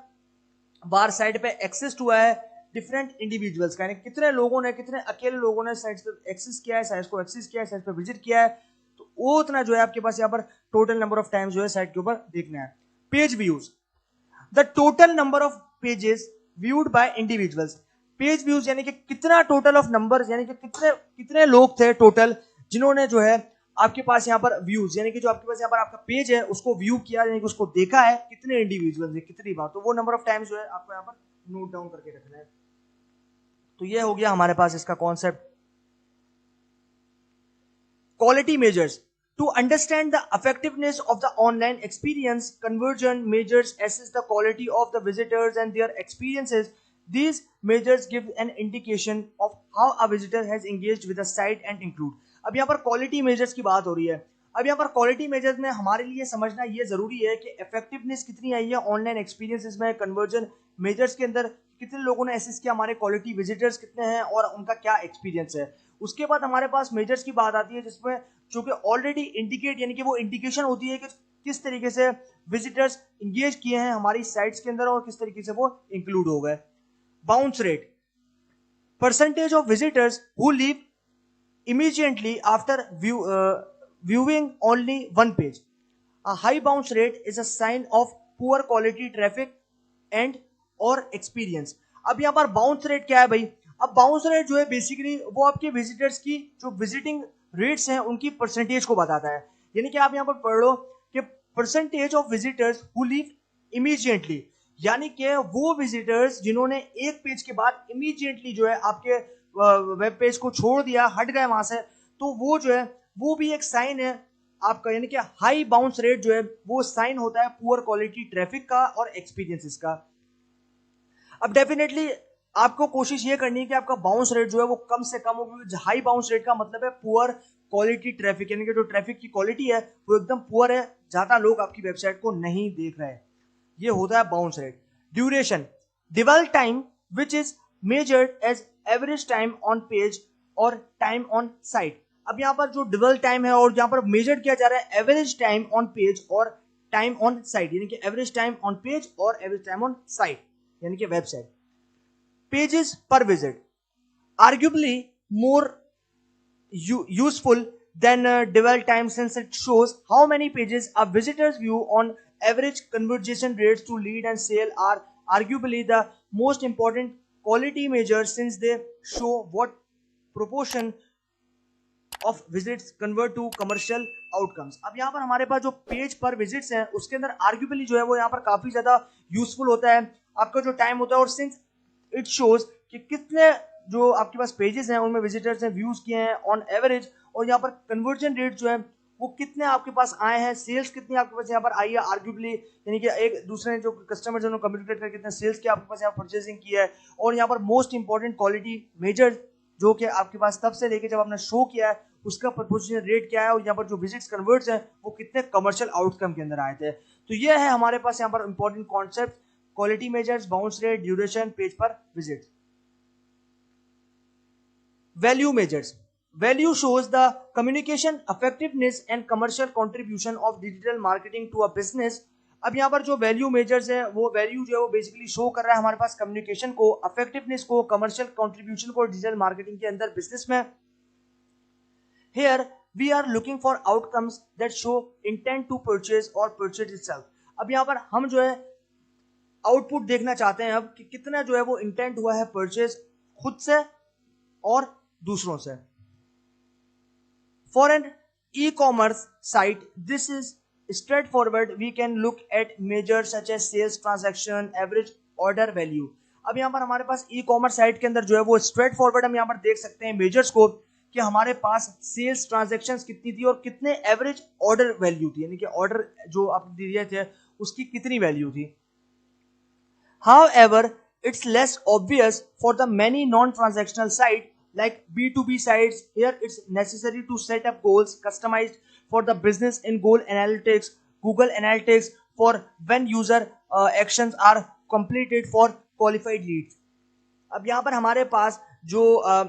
बार साइट पे एक्सेस हुआ है डिफरेंट इंडिविजुअल्स का, यानी कितने लोगों ने, कितने अकेले लोगों ने साइट पे एक्सेस किया है, साइट को एक्सेस किया है, साइट पे विजिट किया है, तो वो उतना जो है आपके पास यहाँ पर टोटल नंबर ऑफ टाइम्स जो है साइट के ऊपर देखना है। Page views the total number of pages viewed bye individuals. Page views यानी कि कितना टोटल ऑफ नंबर्स यानी कि कितने कितने लोग थे टोटल जिन्होंने जो है आपके पास यहाँ पर व्यूज यानी कि जो आपके पास यहाँ पर आपका पेज है उसको व्यू किया यानी कि उसको देखा है, कितने इंडिविजुअल्स है, कितनी बार, तो वो नंबर ऑफ टाइम्स जो है आपको यहाँ पर नोट डाउन करके रखना है। तो ये हो गया हमारे पास इसका concept. Quality measures to understand the effectiveness of the online experience, conversion measures assess the quality of the visitors and their experiences. These measures give an indication of how a visitor has engaged with the site and include। अब यहाँ पर quality measures की बात हो रही है। अब यहाँ पर quality measures में हमारे लिए समझना ये जरूरी है कि effectiveness कितनी आई है online experiences में, conversion measures के अंदर कितने लोगों ने assess किया, हमारे quality visitors कितने हैं और उनका क्या experience है। उसके बाद हमारे पास मेजर्स की बात आती है जिसमें जो कि ऑलरेडी इंडिकेट यानी कि वो इंडिकेशन होती है कि किस तरीके से विजिटर्स इंगेज किए हैं हमारी साइट्स के अंदर और किस तरीके से वो इंक्लूड हो गए। Bounce rate percentage of visitors who leave immediately after viewing only one page। A high bounce rate is a sign of poor quality traffic and or experience। अब यहाँ पर बाउंस रेट क्या है भाई? अब बाउंस रेट जो है basically वो आपके विजिटर्स की जो विजिटिंग रेट्स हैं उनकी परसेंटेज को बताता है। यानी कि आप यहाँ पर पढ़ लो कि percentage of visitors who leave immediately, यानी कि वो विजिटर्स जिन्होंने एक पेज के बाद इमीडिएटली जो है आपके वेब पेज को छोड़ दिया, हट गए वहां से, तो वो जो है वो भी एक साइन है आपका, यानी कि हाई बाउंस रेट जो है वो साइन होता है पुअर क्वालिटी ट्रैफिक का और एक्सपीरियंसेस का। अब डेफिनेटली आपको कोशिश ये करनी है कि आपका बाउंस रेट जो है वो कम से कम हो, क्योंकि हाई बाउंस रेट का मतलब है पुअर क्वालिटी ट्रैफिक, यानी कि जो ट्रैफिक की क्वालिटी है वो एकदम पुअर है, ज्यादा लोग आपकी वेबसाइट को नहीं देख रहे हैं, ये होता है bounce rate. Duration dwell time which is measured as average time on page और टाइम ऑन साइट। अब यहाँ पर जो ड्वेल टाइम है और यहाँ पर मेजर किया जा रहा है एवरेज टाइम ऑन पेज और टाइम ऑन साइट, यानी कि एवरेज टाइम ऑन पेज और एवरेज टाइम ऑन साइट यानी कि वेबसाइट. पेजेस पर visit arguably more useful than dwell time since it shows how many pages a visitor's view on average. Conversion rates to lead and sale are arguably the most important quality measure since they show what proportion of visits convert to commercial outcomes. अब यहाँ पर हमारे पास जो page पर visits हैं उसके अंदर arguably जो है वो यहाँ पर काफी ज्यादा यूजफुल होता है. आपका जो टाइम होता है और सिंस इट शोज कि कितने जो आपके पास पेजेस हैं उनमें विजिटर्स ने व्यूज किए हैं ऑन एवरेज, और यहाँ पर कन्वर्जन रेट जो है वो कितने आपके पास आए हैं, सेल्स कितनी आपके पास यहाँ पर आई है आर्ग्यूबली, यानी कि एक दूसरे जो कस्टमर जिन्होंने कम्युनिकेट करके कितने सेल्स की आपके पास यहाँ परचेसिंग की है. और यहाँ पर मोस्ट इंपॉर्टेंट क्वालिटी मेजर जो कि आपके पास तब से लेके जब आपने शो किया है उसका प्रपोर्शनल रेट क्या है, और यहाँ पर जो विजिट्स कन्वर्ट्स हैं वो कितने कमर्शियल आउटकम के अंदर आए थे. तो ये है हमारे पास यहाँ पर important concept, quality measures, bounce rate, duration, page per visit. Value measures. Value shows the communication effectiveness and commercial contribution of digital marketing to a business. अब यहाँ पर जो वैल्यू मेजर्स है वो वैल्यू जो है वो बेसिकली शो कर रहा है हमारे पास कम्युनिकेशन को, इफेक्टिवनेस को, कमर्शियल कंट्रीब्यूशन को डिजिटल मार्केटिंग के अंदर बिजनेस में. Here we are looking for outcomes that show intent to purchase or purchase itself. अब यहाँ पर हम जो है आउटपुट देखना चाहते हैं अब कि कितना जो है वो इंटेंट हुआ है परचेज खुद से और दूसरों से. For an e-commerce site, this is straightforward. We can look at measures such as sales transaction, average order value. अब यहाँ पर हमारे पास ई-कॉमर्स साइट के अंदर जो है वो स्ट्रेट फॉरवर्ड हम यहाँ पर देख सकते हैं मेजर्स को कि हमारे पास सेल्स ट्रांजैक्शंस कितनी थी और कितने एवरेज ऑर्डर वैल्यू थी, यानी कि ऑर्डर जो आप दिए थे उसकी कितनी वैल्यू थी. However, it's less obvious for the many non-transactional sites like B2B sites. Here it's necessary to set up goals customized for the business in Goal Analytics, Google Analytics for when user actions are completed for qualified leads. अब यहाँ पर हमारे पास जो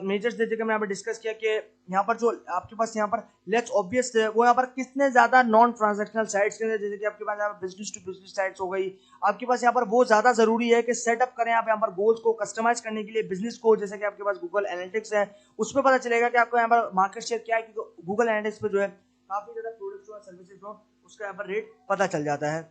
measures जैसे कि मैं यहाँ पर डिस्कस किया कि यहाँ पर जो आपके पास यहाँ पर लेट्स ऑब्वियस है वो यहाँ पर कितने ज्यादा नॉन ट्रांजैक्शनल साइट्स के जैसे कि आपके पास यहाँ पर बिजनेस टू बिजनेस साइट्स हो गई, आपके पास यहाँ पर वो ज्यादा जरूरी है कि सेटअप करें आप यहाँ पर गोल्स को कस्टमाइज करने के लिए बिजनेस को. जैसे कि आपके पास गूगल एनालिटिक्स है उसमें पता चलेगा कि आपको यहाँ पर मार्केट शेयर क्या है, क्योंकि गूगल एनालिटिक्स पे जो है काफी ज्यादा प्रोडक्ट्स और सर्विसेज हो उसका यहाँ पर रेट पता चल जाता है.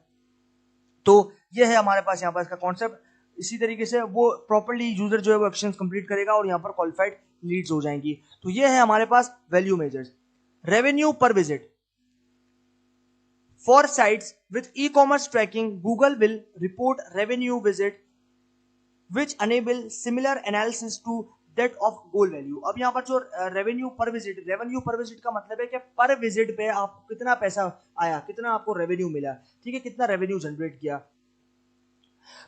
तो ये है हमारे पास यहाँ पर इसका कॉन्सेप्ट. इसी तरीके से वो प्रॉपर्ली यूजर जो है वो एक्शंस कंप्लीट करेगा और यहाँ पर क्वालिफाइड लीड्स हो जाएंगी. तो ये है हमारे पास value measures. Revenue per visit. For sites with ecommerce tracking Google will report revenue visit which enable similar analysis to that of goal value. अब यहाँ पर जो रेवेन्यू पर विजिट का मतलब है कि पर विजिट पे आपको कितना पैसा आया, कितना आपको रेवेन्यू मिला, ठीक है, कितना रेवेन्यू जनरेट किया.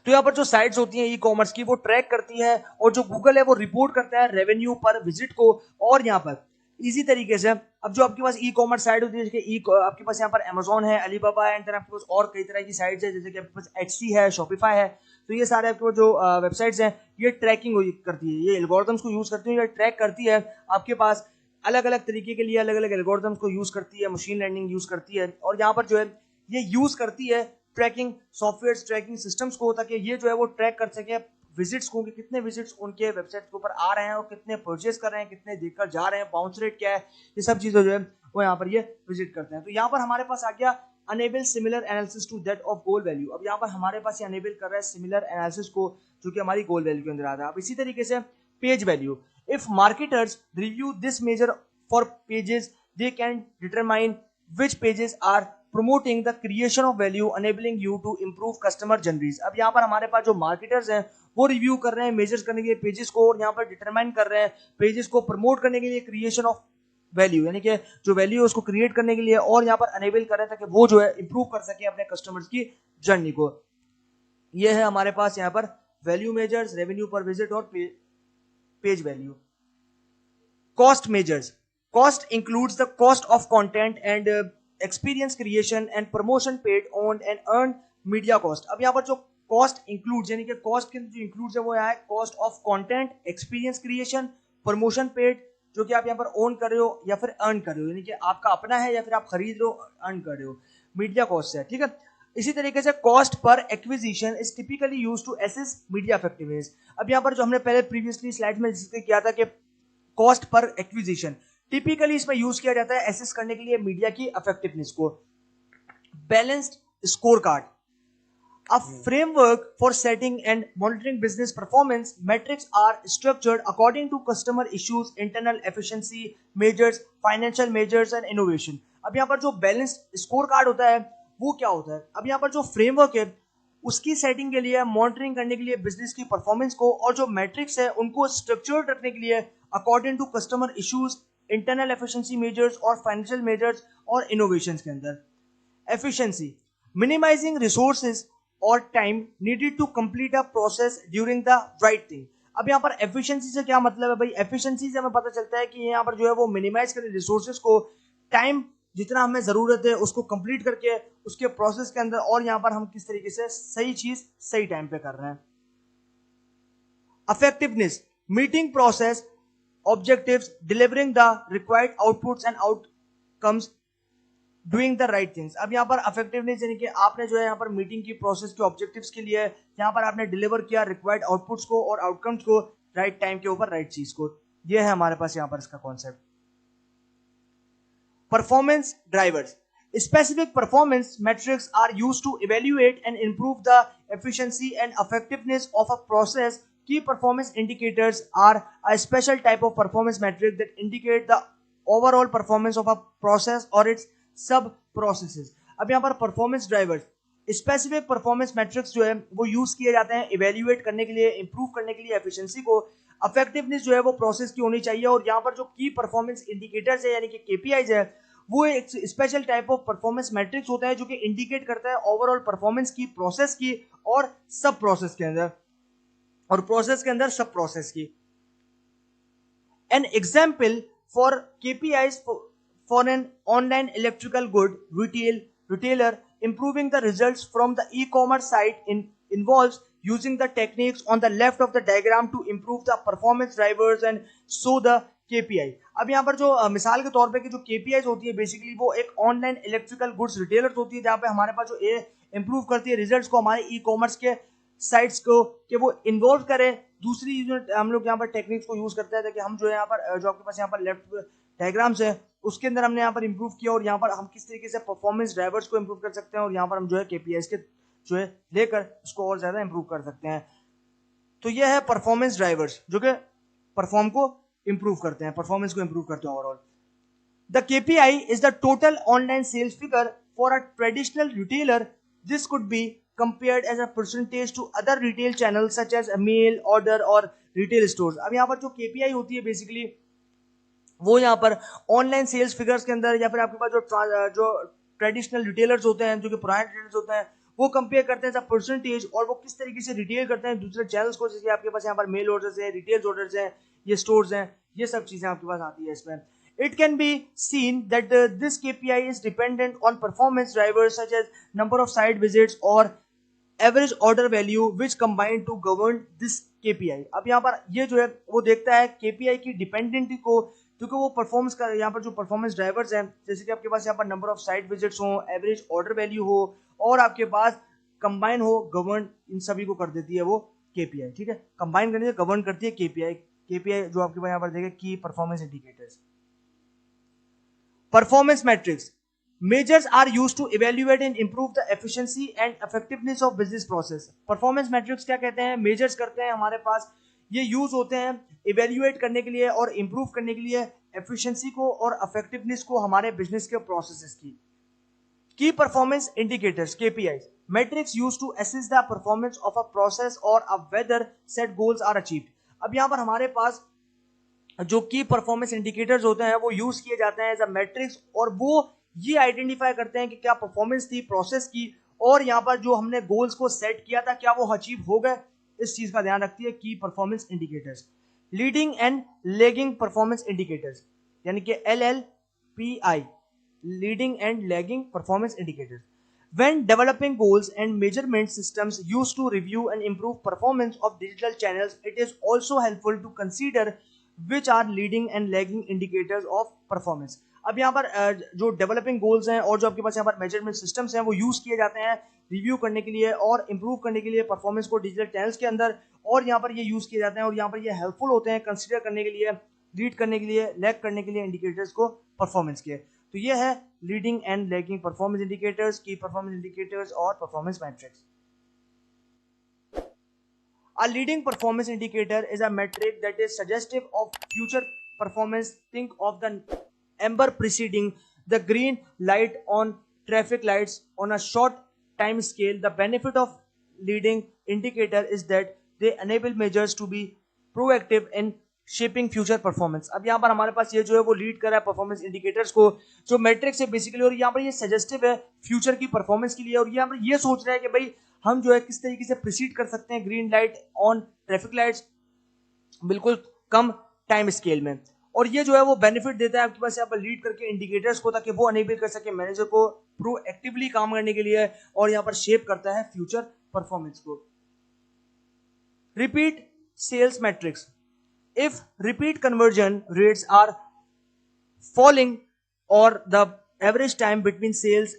तो यहाँ पर जो साइट्स होती हैं ई कॉमर्स की वो ट्रैक करती है और जो गूगल है वो रिपोर्ट करता है रेवेन्यू पर विजिट को. और यहाँ पर इसी तरीके से अब जो आपके पास ई कॉमर्स साइट होती है जैसे आपके पास यहाँ पर अमेजोन है, अलीबाबा है, एंड आपके पास और कई तरह की साइट्स है जैसे कि आपके पास एचसी है, शॉपिफाई है. तो ये सारे आपके जो वेबसाइट्स हैं ये ट्रैकिंग करती है, ये एल्गोरिथम्स को यूज करती है, ये ट्रैक करती है आपके पास अलग अलग तरीके के लिए अलग अलग एल्गोरिथम्स को यूज करती है, मशीन लर्निंग यूज करती है. और यहाँ पर जो है ये यूज करती है ट्रैकिंग सॉफ्टवेयर, ट्रैकिंग सिस्टम्स को, ताकि ये जो है वो ट्रैक कर सके विजिट्स को कि कितने विजिट्स उनके वेबसाइट के ऊपर आ रहे हैं और कितने परचेज कर रहे हैं, कितने देखकर जा रहे हैं, बाउंस रेट क्या है, ये सब चीजें जो है वो यहाँ पर ये विजिट करते हैं. तो यहाँ पर हमारे पास आ गया enable similar analysis to that of goal value. अब यहाँ पर हमारे पास ये अनेबल कर रहा है सिमिलर एनालिसिस को जो कि हमारी गोल वैल्यू के अंदर आता है. अब इसी तरीके से page value. If marketers review this measure for pages they can determine which pages are promoting the creation of value enabling you to improve customer journeys. अब यहाँ पर हमारे पास जो मार्केटर्स हैं वो रिव्यू कर रहे हैं मेजर्स करने के लिए पेजेस को और यहाँ पर डिटरमाइन कर रहे हैं पेजेस को प्रमोट करने के लिए क्रिएशन ऑफ वैल्यू, यानी कि जो वैल्यू है उसको क्रिएट करने के लिए, और यहाँ पर अनेबल कर रहे हैं ताकि वो जो है इंप्रूव कर सके अपने कस्टमर्स की जर्नी को. ये है हमारे पास यहाँ पर value measures, revenue per visit और page value. Cost measures. Cost includes the cost of content and experience creation and promotion paid, owned and earned media cost. अब यहाँ पर जो cost includes यानी कि cost के जो includes है वो यहाँ है cost of content, experience creation, promotion paid, जो कि आप यहाँ पर ओन कर रहे हो या फिर अर्न कर रहे हो, यानी कि आपका अपना है या फिर आप खरीद रहे हो, अर्न कर रहे हो, मीडिया कॉस्ट है, ठीक है। इसी तरीके से cost per acquisition is typically used to assess media effectiveness. अब यहाँ पर जो हमने पहले प्रीवियसली स्लाइड में डिस्कस किया था कि कॉस्ट पर एक्विजिशन टिपिकली इसमें यूज किया जाता है असेस करने के लिए मीडिया की इफेक्टिवनेस को। Balanced score card, a framework for setting and monitoring business performance. Metrics are structured according to customer issues, internal efficiency measures, financial measures and innovation. अब यहाँ पर जो बैलेंस्ड स्कोर कार्ड होता है वो क्या होता है, अब यहाँ पर जो फ्रेमवर्क है उसकी सेटिंग के लिए, मॉनिटरिंग करने के लिए बिजनेस की परफॉर्मेंस को, और जो मैट्रिक्स है उनको स्ट्रक्चर्ड रखने के लिए according to customer issues, internal efficiency measures और फाइनेंशियल मेजर्स और इनोवेशंस के अंदर। एफिशिएंसी, मिनिमाइजिंग रिसोर्सेज और time needed to complete a process during the right thing. अब यहाँ पर एफिशिएंसी से क्या मतलब है भाई, एफिशिएंसी से हमें पता चलता है कि यहाँ पर जो है वो मिनिमाइज करें रिसोर्सेज को, टाइम जितना हमें जरूरत है उसको कंप्लीट करके उसके प्रोसेस के अंदर, और यहाँ पर हम किस तरीके से सही चीज सही टाइम पे कर रहे हैं। effectiveness, meeting process objectives, delivering the required outputs and outcomes, doing the right things। अब यहाँ पर effectiveness यानी कि आपने जो है यहाँ पर मीटिंग की प्रोसेस के ऑब्जेक्टिव्स के लिए यहाँ पर आपने डिलीवर किया रिक्वायर्ड आउटपुट्स को और आउटकम्स को राइट टाइम के ऊपर राइट चीज को। ये है हमारे पास यहाँ पर इसका concept. Performance drivers, specific performance metrics are used to evaluate and improve the efficiency and effectiveness of a process. Key performance indicators are a special type of performance metric that indicate the overall performance of a process or its sub processes। अब यहाँ पर performance drivers, specific performance matrix जो है वो use किए जाते हैं evaluate करने के लिए, इंप्रूव करने के लिए एफिशिएंसी को। इफेक्टिवनेस जो है वो प्रोसेस की होनी चाहिए, और यहाँ पर जो की परफॉर्मेंस इंडिकेटर्स है यानी कि केपीआईज है वो एक special type of performance matrix होता है जो कि इंडिकेट करता है ओवरऑल परफॉर्मेंस की, प्रोसेस की और सब प्रोसेस के अंदर, और प्रोसेस के अंदर सब प्रोसेस की। An example for KPIs for an online electrical good retailer improving the results from the e-commerce site involves using the techniques on the left of the diagram to improve the performance drivers and show the KPI। अब यहाँ पर जो मिसाल के तौर पे कि जो KPIs होती है बेसिकली वो एक ऑनलाइन इलेक्ट्रिकल गुड्स रिटेलर्स होती है, जहाँ पे हमारे पास जो इंप्रूव करती है रिजल्ट्स को हमारे ई कॉमर्स के साइट्स को, कि वो इन्वॉल्व करें दूसरी हम लोग यहाँ पर टेक्निक्स को यूज करते हैं ताकि हम जो है यहाँ पर जो आपके पास यहाँ पर लेफ्ट डायग्राम्स है उसके अंदर हमने यहाँ पर इंप्रूव किया, और यहाँ पर हम किस तरीके से परफॉर्मेंस ड्राइवर्स को इंप्रूव कर सकते हैं, और यहाँ पर हम जो है केपीआईज के जो है लेकर उसको और ज्यादा इंप्रूव कर सकते हैं। तो ये है परफॉर्मेंस ड्राइवर्स जो कि परफॉर्म को इंप्रूव करते हैं, परफॉर्मेंस को इंप्रूव करते हैं overall. The KPI is the total online sales figure for a traditional retailer. This could be compared as a percentage to other retail channels such as mail order और retail stores। अब यहाँ पर जो KPI होती है basically वो यहाँ पर ऑनलाइन सेल्स फिगर्स के अंदर, या फिर आपके पास जो ट्रेडिशनल रिटेलर्स होते हैं, जो कि पुराने रिटेलर्स होते हैं, वो कंपेयर करते हैं परसेंटेज, और वो किस तरीके से रिटेल करते हैं दूसरे चैनल्स को, जैसे आपके पास यहाँ पर मेल ऑर्डर्स है, रिटेल ऑर्डर्स है, ये स्टोर्स हैं, ये सब चीजें आपके पास आती है इसमें। It can be seen that this KPI is dependent on performance drivers such as number of site visits or average order value which combine to govern this KPI। अब यहाँ पर ये जो है वो देखता है KPI की डिपेंडेंटी को, क्योंकि वो परफॉर्मेंस का यहाँ पर जो परफॉर्मेंस ड्राइवर्स हैं जैसे कि आपके पास यहाँ पर नंबर ऑफ साइट विजिट्स हो, एवरेज ऑर्डर वैल्यू हो, और आपके पास कंबाइन हो, गवर्न, इन सभी को कर देती है वो KPI। ठीक है, कंबाइन करने से गवर्न करती है KPI जो आपके पास यहाँ पर देखें की performance indicators. Performance matrix measures are used to evaluate and improve the efficiency and effectiveness of business process। Performance matrix क्या कहते हैं, मेजर्स करते हैं हमारे पास, ये यूज होते हैं इवेल्युएट करने के लिए और इंप्रूव करने के लिए एफिशिएंसी को और इफेक्टिवनेस को हमारे बिजनेस के प्रोसेसेस की। की performance indicators KPIs, metrics used to assess the performance of a process or a whether set goals are achieved। अब यहाँ पर हमारे पास जो की परफॉर्मेंस इंडिकेटर्स होते हैं वो यूज किए जाते हैं एज अ मैट्रिक्स, और वो ये आइडेंटिफाई करते हैं कि क्या परफॉर्मेंस थी प्रोसेस की, और यहाँ पर जो हमने गोल्स को सेट किया था क्या वो अचीव हो गए, इस चीज का ध्यान रखती है की performance indicators. Leading and lagging performance indicators यानी कि LLPI, leading and lagging performance indicators. When developing goals and measurement systems used to review and improve performance of digital channels, it is also helpful to consider which are leading and lagging indicators of performance. अब यहाँ पर जो developing goals हैं और जो आपके पास यहाँ पर मेजरमेंट सिस्टम्स हैं वो यूज किए जाते हैं रिव्यू करने के लिए और इंप्रूव करने के लिए परफॉर्मेंस को डिजिटल चैनल्स के अंदर, और यहाँ पर ये यूज किए जाते हैं और यहाँ पर ये हेल्पफुल होते हैं कंसिडर करने के लिए, रीड करने के लिए, लैग करने के लिए इंडिकेटर्स को परफॉर्मेंस के। तो ये है leading and lagging performance indicators, key performance indicators और performance matrix. A leading performance indicator is a metric that is suggestive of future performance. Think of the amber preceding the green light on traffic lights on a short time scale. The benefit of leading indicator is that they enable measures to be proactive in shaping future performance. अब यहाँ पर हमारे पास ये जो है वो lead कर रहा है परफॉर्मेंस इंडिकेटर्स को, जो मैट्रिक्स है बेसिकली, और यहाँ पर ये सजेस्टिव है फ्यूचर की परफॉर्मेंस के लिए, और यहाँ पर ये सोच रहा है कि भाई हम जो है किस तरीके से प्रिसीड कर सकते हैं green light on traffic lights बिल्कुल कम टाइम स्केल में। और ये जो है वो बेनिफिट देता है आपके पास यहाँ पर लीड करके इंडिकेटर्स को, ताकि वो अनेबल कर सके मैनेजर को प्रोएक्टिवली काम करने के लिए, और यहाँ पर शेप करता है फ्यूचर परफॉर्मेंस को। Repeat sales metrics. If repeat conversion rates are falling or the average time between sales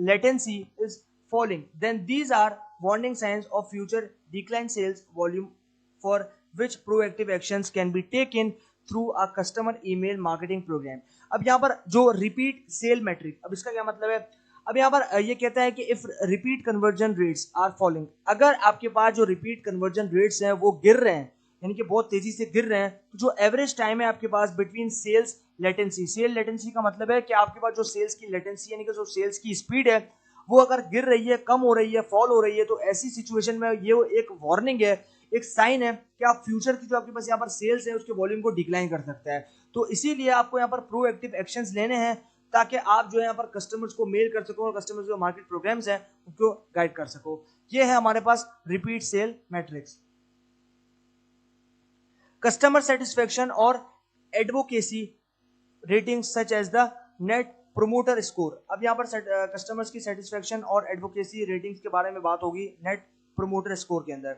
latency is falling, then these are warning signs of future decline sales volume, for which proactive actions can be taken through a customer email marketing program। अब यहाँ पर जो repeat sale metric, अब इसका क्या मतलब है? अब यहाँ पर ये कहता है कि if repeat conversion rates are falling, अगर आपके पास जो repeat conversion rates हैं वो गिर रहे हैं, यानी कि बहुत तेजी से गिर रहे हैं, तो जो एवरेज टाइम है आपके पास between sales latency, sale latency का मतलब है कि आपके पास जो सेल्स की लेटेंसी यानी कि जो सेल्स की स्पीड है वो अगर गिर रही है, कम हो रही है, फॉल हो रही है, तो ऐसी सिचुएशन में ये एक वार्निंग है, एक साइन है कि आप फ्यूचर की जो आपके पास यहाँ पर सेल्स है उसके वॉल्यूम को डिक्लाइन कर सकता है। तो इसीलिए आपको यहाँ पर प्रोएक्टिव एक्शंस लेने हैं ताकि आप जो है यहाँ पर कस्टमर्स को मेल कर सको और कस्टमर्स जो मार्केट प्रोग्राम्स हैं उनको गाइड कर सको। ये है हमारे पास repeat sale metrics. Customer satisfaction और advocacy ratings such as the net promoter score. अब यहाँ पर कस्टमर्स की सेटिस्फेक्शन और एडवोकेसी रेटिंग्स के बारे में बात होगी नेट प्रोमोटर स्कोर के अंदर।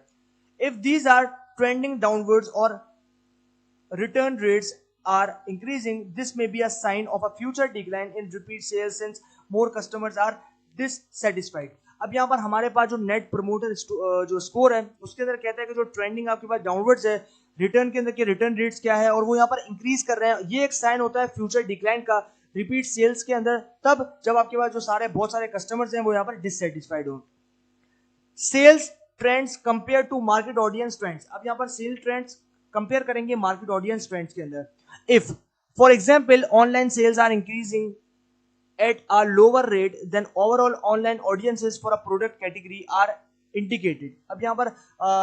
If these are trending downwards और return rates are increasing, this may be a sign of a future decline in repeat sales since more customers are dissatisfied। अब यहाँ पर हमारे पास जो नेट प्रोमोटर जो score है उसके अंदर कहता है कि जो ट्रेंडिंग आपके पास डाउनवर्ड्स है, रिटर्न के अंदर के रिटर्न रेट्स क्या है और वो यहाँ पर इंक्रीज कर रहे हैं, ये एक साइन होता है फ्यूचर डिक्लाइन का रिपीट सेल्स के अंदर, तब जब आपके पास जो बहुत सारे कस्टमर्स हैं वो यहाँ पर डिससेटिस्फाइड हो। Sales trends compare to market audience trends. अब यहाँ पर सेल ट्रेंड्स कंपेयर करेंगे मार्केट ऑडियंस ट्रेंड्स के अंदर। If, for example, online sales are increasing at a lower rate than overall online audiences for a product category are indicated। अब यहाँ पर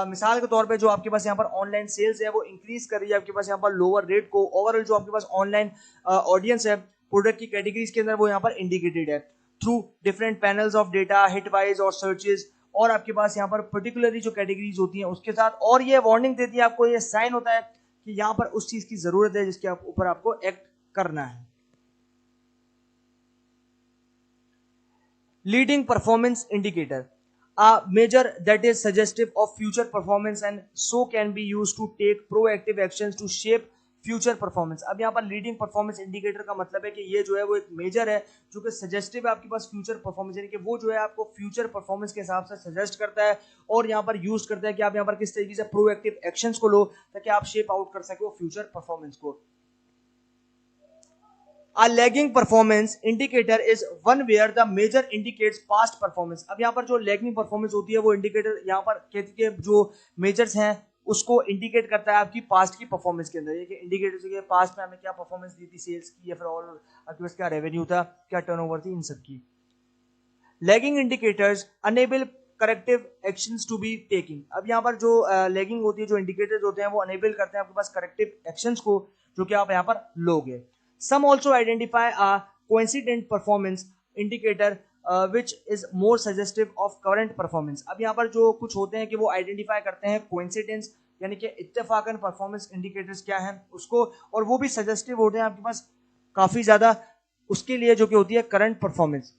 मिसाल के तौर पे जो आपके पास यहाँ पर ऑनलाइन सेल्स है वो इंक्रीज कर रही है आपके पास यहाँ पर लोअर रेट को, ओवरऑल जो आपके पास ऑनलाइन ऑडियंस है प्रोडक्ट की कैटेगरीज के अंदर वो यहाँ पर इंडिकेटेड है through different panels of data, hit wise और सर्चेज, और आपके पास यहाँ पर पर्टिकुलरली जो कैटेगरीज होती हैं उसके साथ, और ये वार्निंग देती है आपको, ये साइन होता है कि यहां पर उस चीज की जरूरत है जिसके ऊपर आपको एक्ट करना है। Leading performance indicator, a measure that is suggestive of future performance and so can be used to take proactive actions to shape future performance. अब यहाँ पर लीडिंग परफॉर्मेंस इंडिकेटर का मतलब है कि ये जो है वो एक मेजर है जो कि सजेस्टिव है आपके पास फ्यूचर परफॉर्मेंस, यानी कि वो जो है आपको फ्यूचर परफॉर्मेंस के हिसाब से सजेस्ट करता है और यहाँ पर यूज करता है कि आप यहाँ पर किस तरीके से प्रोएक्टिव एक्शंस को लो ताकि आप शेप आउट कर सको फ्यूचर परफॉर्मेंस को। A lagging performance indicator is one where the measure indicates past performance। अब यहाँ पर जो lagging performance होती है वो इंडिकेटर यहाँ पर कहती है जो मेजर्स हैं उसको इंडिकेट करता है आपकी पास्ट की परफॉर्मेंस के अंदर, ये कि इंडिकेटर से पास्ट में हमें क्या परफॉर्मेंस दी थी सेल्स की या फिर और आपके पास क्या रेवेन्यू था, क्या टर्नओवर थी, इन सब की। Lagging indicators enable corrective actions to be taking. अब यहाँ पर जो लैगिंग होती है, जो इंडिकेटर्स होते हैं वो अनेबल करते हैं आपके पास करेक्टिव एक्शंस को जो कि आप यहाँ पर लोगे। Some also identify a coincident performance indicator which is more suggestive of current performance। अब यहाँ पर जो कुछ होते हैं कि वो आइडेंटिफाई करते हैं कोइंसिडेंस यानी कि इत्तेफाकन परफॉर्मेंस इंडिकेटर्स क्या हैं उसको, और वो भी सजेस्टिव होते हैं आपके पास काफी ज्यादा उसके लिए जो कि होती है current performance.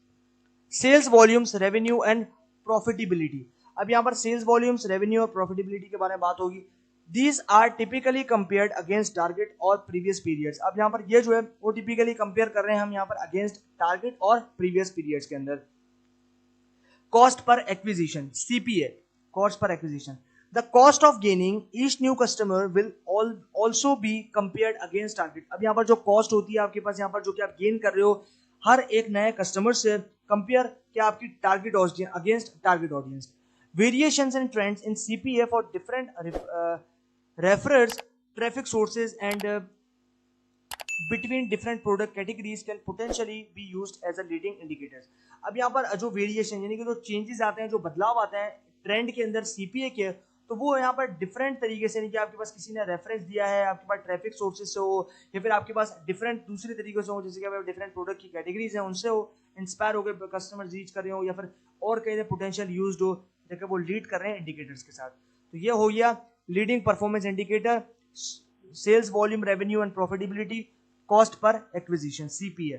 Sales volumes, revenue and profitability. अब यहाँ पर सेल्स वॉल्यूम्स, रेवेन्यू और प्रॉफिटेबिलिटी के बारे में बात होगी। These are typically compared against target और previous periods। अब यहाँ पर ये जो है वो typically compare कर रहे हैं हम यहाँ पर against target और previous periods के अंदर। Cost per acquisition, CPA, cost per acquisition, the cost of gaining each new customer will also be compared against target। अब यहाँ पर जो cost होती है आपके पास यहाँ पर जो कि आप gain कर रहे हो हर एक नए कस्टमर से कंपेयर क्या आपकी target audience against target audience. Variations and trends in CPA for different referrers traffic sources and between different product categories can potentially be used as a leading indicators। अब यहाँ पर जो वेरिएशन यानी कि जो चेंजेस आते हैं जो बदलाव आते हैं ट्रेंड के अंदर सीपीए के, तो वो यहाँ पर डिफरेंट तरीके से, यानी कि आपके पास किसी ने रेफरेंस दिया है, आपके पास ट्रैफिक सोर्सेज से हो या फिर आपके पास डिफरेंट दूसरे तरीके से हो, जैसे कि डिफरेंट प्रोडक्ट की कैटेगरीज हैं उनसे हो, इंस्पायर हो गए कस्टमर रीच कर रहे हो या फिर और कहीं पोटेंशियल यूज्ड हो, देखिए वो लीड कर रहे हैं इंडिकेटर्स के साथ। तो ये हो गया leading performance indicator, sales volume, revenue and profitability, cost per acquisition CPA।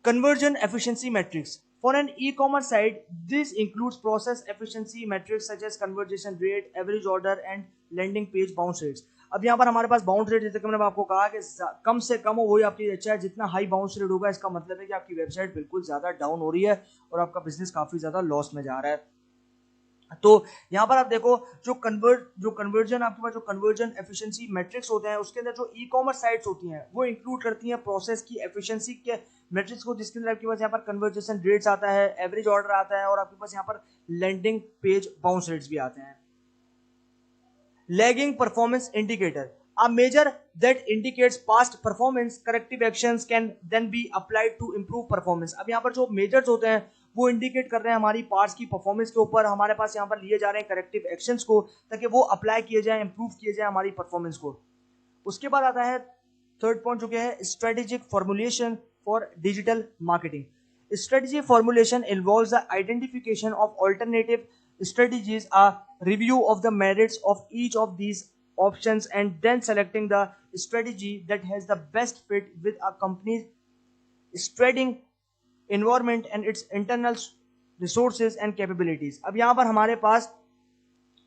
Conversion efficiency metrics for an e-commerce site, this includes process efficiency metrics such as conversion rate, average order and landing page bounce rates। अब यहाँ पर हमारे पास bounce rate, जैसे कि मैंने आपको कहा कि कम से कम हो वही आपकी अच्छा है, जितना हाई बाउंस रेट होगा इसका मतलब है कि आपकी वेबसाइट बिल्कुल ज्यादा डाउन हो रही है और आपका बिजनेस काफी ज्यादा लॉस में जा रहा है। तो यहाँ पर आप देखो जो कन्वर्जन आपके पास जो कन्वर्जन एफिशिएंसी मैट्रिक्स होते हैं उसके अंदर जो ई कॉमर्स साइट्स होती हैं वो इंक्लूड करती हैं प्रोसेस की एफिशिएंसी के मैट्रिक्स को, जिसके अंदर आपके पास यहाँ पर कन्वर्जेशन रेट्स आता है, एवरेज ऑर्डर आता है और आपके पास यहाँ पर लैंडिंग पेज बाउंस रेट्स भी आते हैं। Lagging performance indicator, a measure that indicates past performance, corrective actions can then be applied to improve performance। अब यहाँ पर जो मेजर्स होते हैं वो इंडिकेट कर रहे हैं हमारी पार्ट्स की परफॉर्मेंस के ऊपर, हमारे पास यहाँ पर लिए जा रहे हैं करेक्टिव एक्शंस को ताकि वो अप्लाई किए जाए, इंप्रूव किए जाए हमारी परफॉर्मेंस को। उसके बाद आता है थर्ड पॉइंट जो क्या है, strategic formulation for digital marketing. Strategy formulation involves the identification of alternative strategies, a review of the merits of each of these options, and then selecting the strategy that has the best fit with a company's trading environment and its internal resources and capabilities। अब यहाँ पर हमारे पास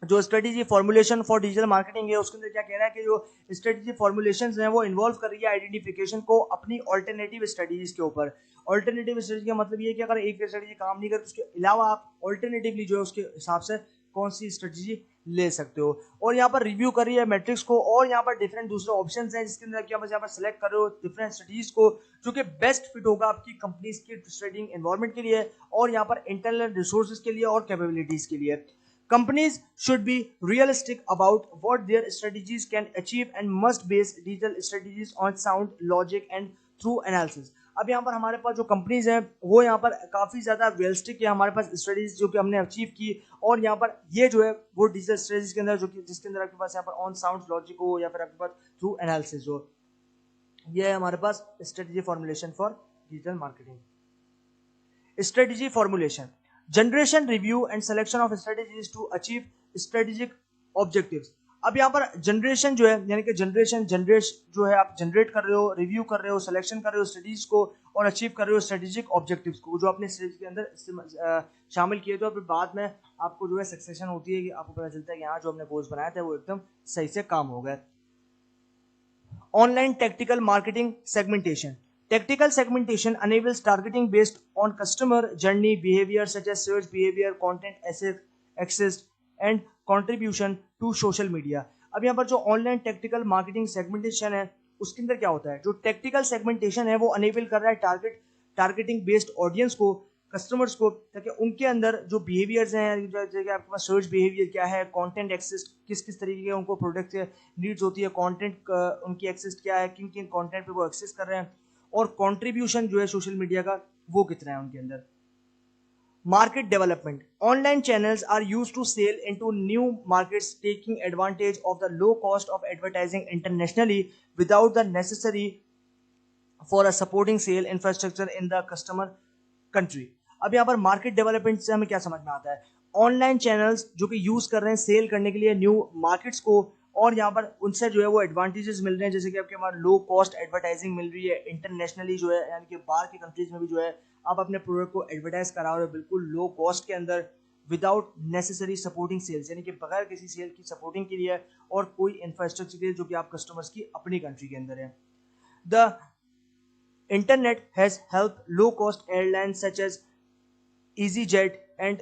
जो strategy formulation for digital marketing है उसके अंदर क्या कह रहा है कि जो स्ट्रेटेजी फॉर्मुलेशंस हैं वो इन्वॉल्व कर रही है आइडेंटिफिकेशन को अपनी ऑल्टरनेटिव स्ट्रेटेजीज के ऊपर। ऑल्टरनेटिव स्ट्रेटेजी का मतलब ये है कि अगर एक स्ट्रेटेजी काम नहीं करती उसके अलावा आप ऑल्टरनेटिवली जो है उसके हिसाब से कौन सी स्ट्रेटेजी ले सकते हो। और यहाँ पर रिव्यू कर रही है मैट्रिक्स को और यहाँ पर डिफरेंट दूसरे ऑप्शन हैं जिसके अंदर क्या यहाँ पर सेलेक्ट कर रहे हो डिफरेंट स्ट्रेटेजीज को जो कि बेस्ट फिट होगा आपकी कंपनीज की ट्रेडिंग एनवायरनमेंट के लिए और यहाँ पर इंटरनल रिसोर्सेज के लिए और कैपेबिलिटीज के लिए। Companies should be realistic about what their strategies can achieve and must base digital strategies on sound logic and through analysis। अब यहाँ पर हमारे पास जो कंपनीज हैं वो यहाँ पर काफी ज्यादा रियलिस्टिक है, हमारे पास स्ट्रेटेजीज जो कि हमने अचीव की और यहाँ पर ये जो है वो डिजिटल स्ट्रेटेजीज के अंदर जो कि जिसके अंदर आपके पास यहाँ पर ऑन साउंड लॉजिक हो या फिर आपके पास थ्रू एनालिसिस हो, ये है हमारे पास strategy formulation for digital marketing. Strategy formulation, generation, review and selection of strategies to achieve strategic objectives. अब यहाँ पर जनरेशन जो है यानी कि जनरेशन जो है आप जनरेट कर रहे हो, रिव्यू कर रहे हो, सिलेक्शन कर रहे हो स्ट्रेटेजीज को और अचीव कर रहे हो स्ट्रेटेजिक ऑब्जेक्टिव्स को जो अपने स्ट्रेटेजी के अंदर शामिल किए, तो फिर बाद में आपको जो है सक्सेशन होती है कि आपको पता चलता है कि हाँ जो हमने गोल्स बनाया था वो एकदम सही से काम हो गए। Online tactical marketing segmentation, tactical segmentation enables targeting based on customer journey behavior such as search behavior, content access and contribution to social media। अब यहाँ पर जो ऑनलाइन टेक्टिकल मार्केटिंग सेगमेंटेशन है उसके अंदर क्या होता है, जो टेक्टिकल सेगमेंटेशन है वो अनेबल कर रहा है टारगेटिंग बेस्ड ऑडियंस को, कस्टमर्स को, ताकि उनके अंदर जो बिहेवियर्स हैं जैसे कि आपके पास सर्च बिहेवियर क्या है, कंटेंट एक्सेस किस किस तरीके के उनको प्रोडक्ट नीड्स होती है, कंटेंट उनकी एक्सेस क्या है, किन किन कंटेंट पे वो एक्सेस कर रहे हैं और कंट्रीब्यूशन जो है सोशल मीडिया का वो कितना है उनके अंदर। Market development, online channels are used to sell into new markets taking advantage of the low cost of advertising internationally without the necessary for a supporting sell infrastructure in the customer country. अब यहाँ पर market development से हमें क्या समझ में आता है, ऑनलाइन चैनल्स जो कि यूज कर रहे हैं सेल करने के लिए न्यू मार्केट्स को और यहाँ पर उनसे जो है वो एडवांटेजेस मिल रहे हैं, जैसे कि आपके हमारे लो कॉस्ट एडवर्टाइजिंग मिल रही है इंटरनेशनली जो है यानी कि बाहर की कंट्रीज में भी जो है आप अपने प्रोडक्ट को एडवर्टाइज करा रहे हो बिल्कुल लो कॉस्ट के अंदर विदाउट नेसेसरी सपोर्टिंग सेल्स, यानी कि बगैर किसी सेल की सपोर्टिंग के लिए और कोई इंफ्रास्ट्रक्चर के लिए जो कि आप कस्टमर्स की अपनी कंट्री के अंदर है। The internet has help low cost airlines such as EasyJet and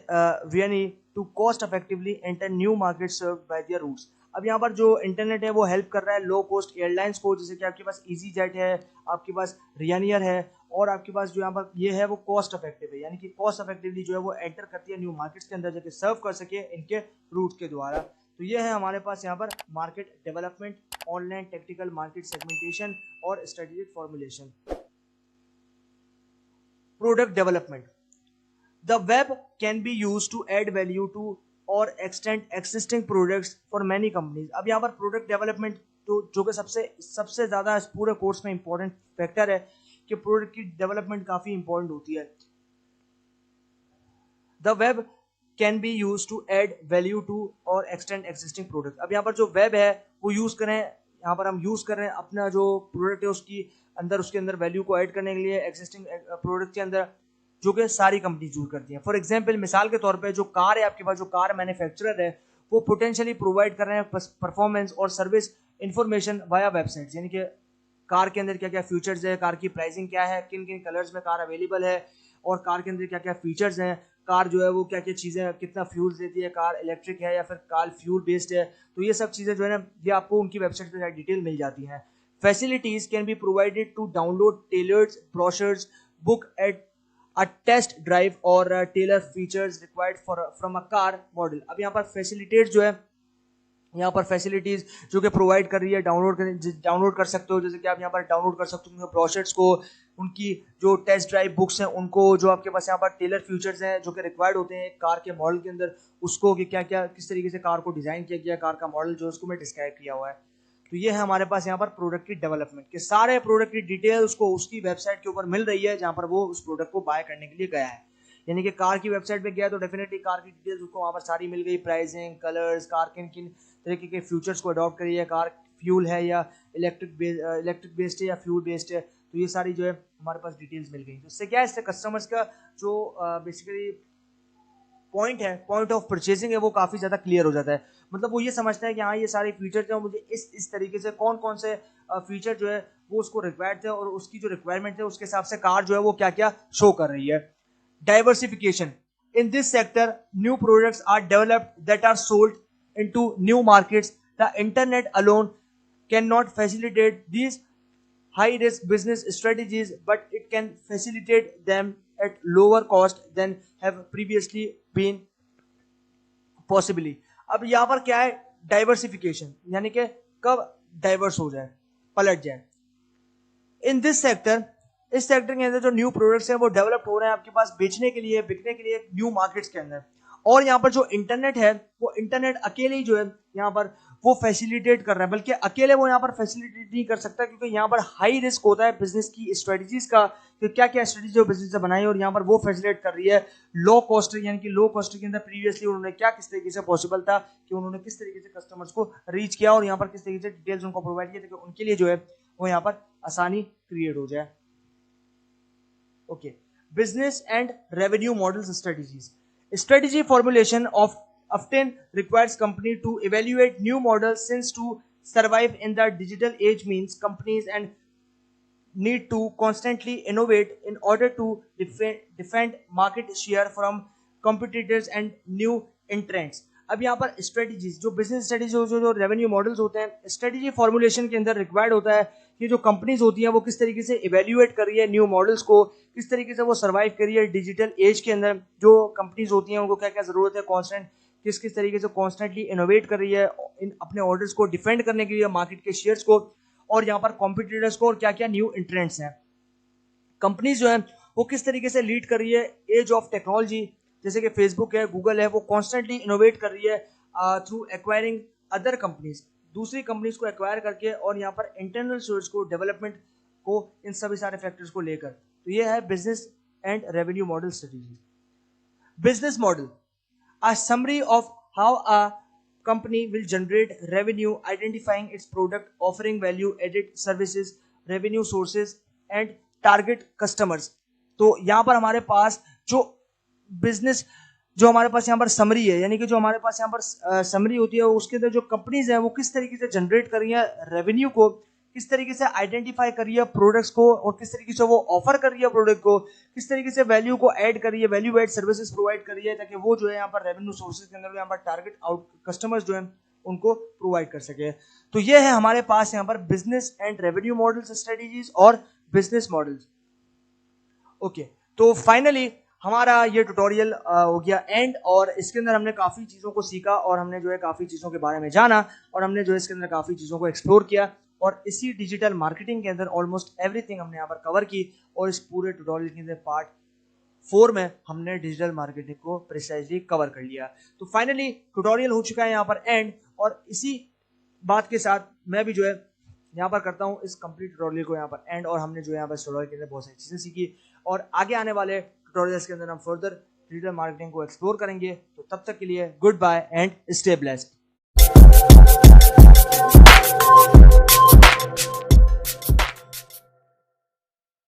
Vienna to cost effectively enter new markets served by their routes। अब यहाँ पर जो इंटरनेट है वो हेल्प कर रहा है लो कॉस्ट एयरलाइंस को, जैसे कि आपके पास EasyJet है, आपके पास Ryanair है, और आपके पास जो यहाँ पर ये है वो कॉस्ट इफेक्टिव है, यानी कि कॉस्ट इफेक्टिवली जो है वो एंटर करती है न्यू मार्केट्स के अंदर जाके सर्व कर सके इनके रूट के द्वारा। तो ये है हमारे पास यहाँ पर market development, online technical market segmentation और strategic formulation. Product development, the web can be used to add value to or extend existing products for many companies। अब यहाँ पर प्रोडक्ट डेवलपमेंट तो जो कि सबसे ज्यादा इस पूरे कोर्स में इंपॉर्टेंट फैक्टर है कि प्रोडक्ट की डेवलपमेंट काफी इंपॉर्टेंट होती है। The web can be use to add value to और एक्सटेंड एक्जिस्टिंग प्रोडक्ट। अब यहाँ पर जो वेब है वो यूज करें, यहाँ पर हम यूज कर रहे हैं अपना जो प्रोडक्ट है उसके अंदर वैल्यू को ऐड करने के लिए एक्जिस्टिंग प्रोडक्ट के अंदर, जो कि सारी कंपनी यूज करती हैं। फॉर एग्जांपल, मिसाल के तौर पे जो कार है आपके पास, जो कार मैन्युफैक्चरर है वो पोटेंशियली प्रोवाइड कर रहे हैं परफॉर्मेंस और सर्विस इंफॉर्मेशन वाया वेबसाइट्स, यानी कि कार के अंदर क्या क्या फीचर्स है, कार की प्राइसिंग क्या है, किन किन कलर्स में कार अवेलेबल है, और कार के अंदर क्या क्या फीचर्स हैं, कार जो है वो क्या क्या चीज़ें, कितना फ्यूल देती है, कार इलेक्ट्रिक है या फिर कार फ्यूल बेस्ड है। तो ये सब चीज़ें जो है ना ये आपको उनकी वेबसाइट पर डिटेल मिल जाती हैं। Facilities can be provided to download tailored brochures, book at a test drive or tailor features required from a car model। अब यहाँ पर फैसिलिटेट जो है, यहाँ पर फैसिलिटीज जो कि प्रोवाइड कर रही है, डाउनलोड कर सकते हो, जैसे कि आप यहाँ पर डाउनलोड कर सकते हो ब्रोशर्स को, उनकी जो टेस्ट ड्राइव बुक्स हैं उनको, जो आपके पास यहाँ पर टेलर फीचर्स हैं जो कि रिक्वायर्ड होते हैं कार के मॉडल के अंदर, उसको कि क्या क्या किस तरीके से कार को डिजाइन किया गया, कार का मॉडल जो उसको मैं डिस्क्राइब किया हुआ है। तो ये है हमारे पास यहाँ पर प्रोडक्ट की डेवलपमेंट के सारे प्रोडक्ट की डिटेल उसको उसकी वेबसाइट के ऊपर मिल रही है जहाँ पर वो उस प्रोडक्ट को बाय करने के लिए गया है। यानी कि कार की वेबसाइट पे गया तो डेफिनेटली कार की डिटेल्स उसको वहाँ पर सारी मिल गई, प्राइसिंग, कलर्स, कार किन किन तरीके के फ्यूचर्स को अडॉप्ट करी है, कार फ्यूल है या इलेक्ट्रिक बेस्ड है या फ्यूल बेस्ड है, तो ये सारी जो है हमारे पास डिटेल्स मिल गई। तो इससे क्या है, इससे कस्टमर्स का जो बेसिकली पॉइंट है, पॉइंट ऑफ परचेजिंग है, वो काफी ज्यादा क्लियर हो जाता है। मतलब वो ये समझता है कि हाँ ये सारे फीचर जो मुझे इस तरीके से कौन कौन से फीचर जो है वो उसको रिक्वायर्ड थे और उसकी जो रिक्वायरमेंट है उसके हिसाब से कार जो है वो क्या क्या शो कर रही है। Diversification, in this sector new products are developed that are sold into new markets. The internet alone can not facilitate these high risk business strategies, but it can facilitate them at lower cost than have previously been possibly। अब यहाँ पर क्या है, diversification, यानी कि कब diverse हो जाए, पलट जाए। इन दिस सेक्टर, इस सेक्टर के अंदर जो न्यू प्रोडक्ट्स हैं वो डेवलप हो रहे हैं आपके पास बेचने के लिए, बिकने के लिए न्यू मार्केट्स के अंदर। और यहाँ पर जो इंटरनेट है वो इंटरनेट अकेले ही जो है यहाँ पर वो फैसिलिटेट कर रहा है, बल्कि अकेले वो यहाँ पर फैसिलिटेट नहीं कर सकता, क्योंकि यहाँ पर हाई रिस्क होता है बिजनेस की स्ट्रेटजीज का, कि क्या क्या स्ट्रेटजी बिजनेस ने बनाई, और यहाँ पर वो फैसिलिटेट कर रही है लो कॉस्ट, यानी कि लो कॉस्ट के अंदर प्रीवियसली उन्होंने क्या किस तरीके से पॉसिबल था कि उन्होंने किस तरीके से कस्टमर्स को रीच किया और यहाँ पर किस तरीके से डिटेल्स उनको प्रोवाइड किया ताकि उनके लिए जो है वो यहाँ पर आसानी क्रिएट हो जाए। Okay, business and revenue models strategies. Strategy formulation of often requires company to evaluate new models, since to survive in the digital age means companies and need to constantly innovate in order to defend market share from competitors and new entrants। अब यहाँ पर strategies, जो business strategy जो revenue models होते हैं, strategy formulation के अंदर required होता है कि जो कंपनीज होती हैं वो किस तरीके से इवेल्युएट कर रही है न्यू मॉडल्स को, किस तरीके से वो सर्वाइव कर रही है डिजिटल एज के अंदर। जो कंपनीज होती हैं उनको क्या क्या जरूरत है, कॉन्स्टेंट किस तरीके से कॉन्स्टेंटली इनोवेट कर रही है इन अपने ऑर्डर्स को डिफेंड करने के लिए, मार्केट के शेयर्स को, और यहाँ पर कॉम्पिटिटर्स को, और क्या क्या न्यू इंट्रेंट्स हैं। कंपनीज जो है वो किस तरीके से लीड कर रही है एज ऑफ टेक्नोलॉजी, जैसे कि फेसबुक है, गूगल है, वो कॉन्स्टेंटली इनोवेट कर रही है थ्रू एक्वायरिंग अदर कंपनीज, दूसरी कंपनीज को एक्वायर करके, और यहाँ पर इंटरनल सोर्स को, डेवलपमेंट को, इन सभी सारे फैक्टर्स को लेकर। तो ये है business and revenue model strategy. Business model, a summary of how a company will generate revenue, identifying its product, offering value added services, revenue sources and target customers। तो यहां पर हमारे पास जो बिजनेस जो हमारे पास यहाँ पर समरी है, यानी कि जो हमारे पास यहाँ पर समरी होती है, उसके अंदर जो कंपनीज है वो किस तरीके से जनरेट कर रही है रेवेन्यू को, किस तरीके से आइडेंटिफाई कर रही है प्रोडक्ट्स को, और किस तरीके से वो ऑफर कर रही है प्रोडक्ट को, किस तरीके से वैल्यू को ऐड कर रही है, वैल्यू एड सर्विसेज प्रोवाइड कर रही है, ताकि वो जो है यहाँ पर रेवेन्यू सोर्सेज के अंदर यहाँ पर टारगेट आउट कस्टमर्स जो है उनको प्रोवाइड कर सके। तो ये है हमारे पास यहाँ पर business and revenue models strategies और बिजनेस मॉडल्स। ओके, तो फाइनली हमारा ये ट्यूटोरियल हो गया एंड, और इसके अंदर हमने काफ़ी चीज़ों को सीखा और हमने जो है काफ़ी चीज़ों के बारे में जाना, और हमने जो है इसके अंदर काफ़ी चीज़ों को एक्सप्लोर किया, और इसी डिजिटल मार्केटिंग के अंदर ऑलमोस्ट एवरीथिंग हमने यहाँ पर कवर की। और इस पूरे ट्यूटोरियल के अंदर पार्ट 4 में हमने डिजिटल मार्केटिंग को प्रिसाइजली कवर कर लिया। तो फाइनली ट्यूटोरियल हो चुका है यहाँ पर एंड, और इसी बात के साथ मैं भी जो है यहाँ पर करता हूँ इस कंप्लीट ट्यूटोरियल को यहाँ पर एंड, और हमने जो यहाँ पर ट्यूटोरियल के अंदर बहुत सारी चीज़ें सीखी, और आगे आने वाले ट्यूटोरियल्स के अंदर हम फर्दर डिजिटल मार्केटिंग को एक्सप्लोर करेंगे। तो तब तक के लिए good bye and stay blessed.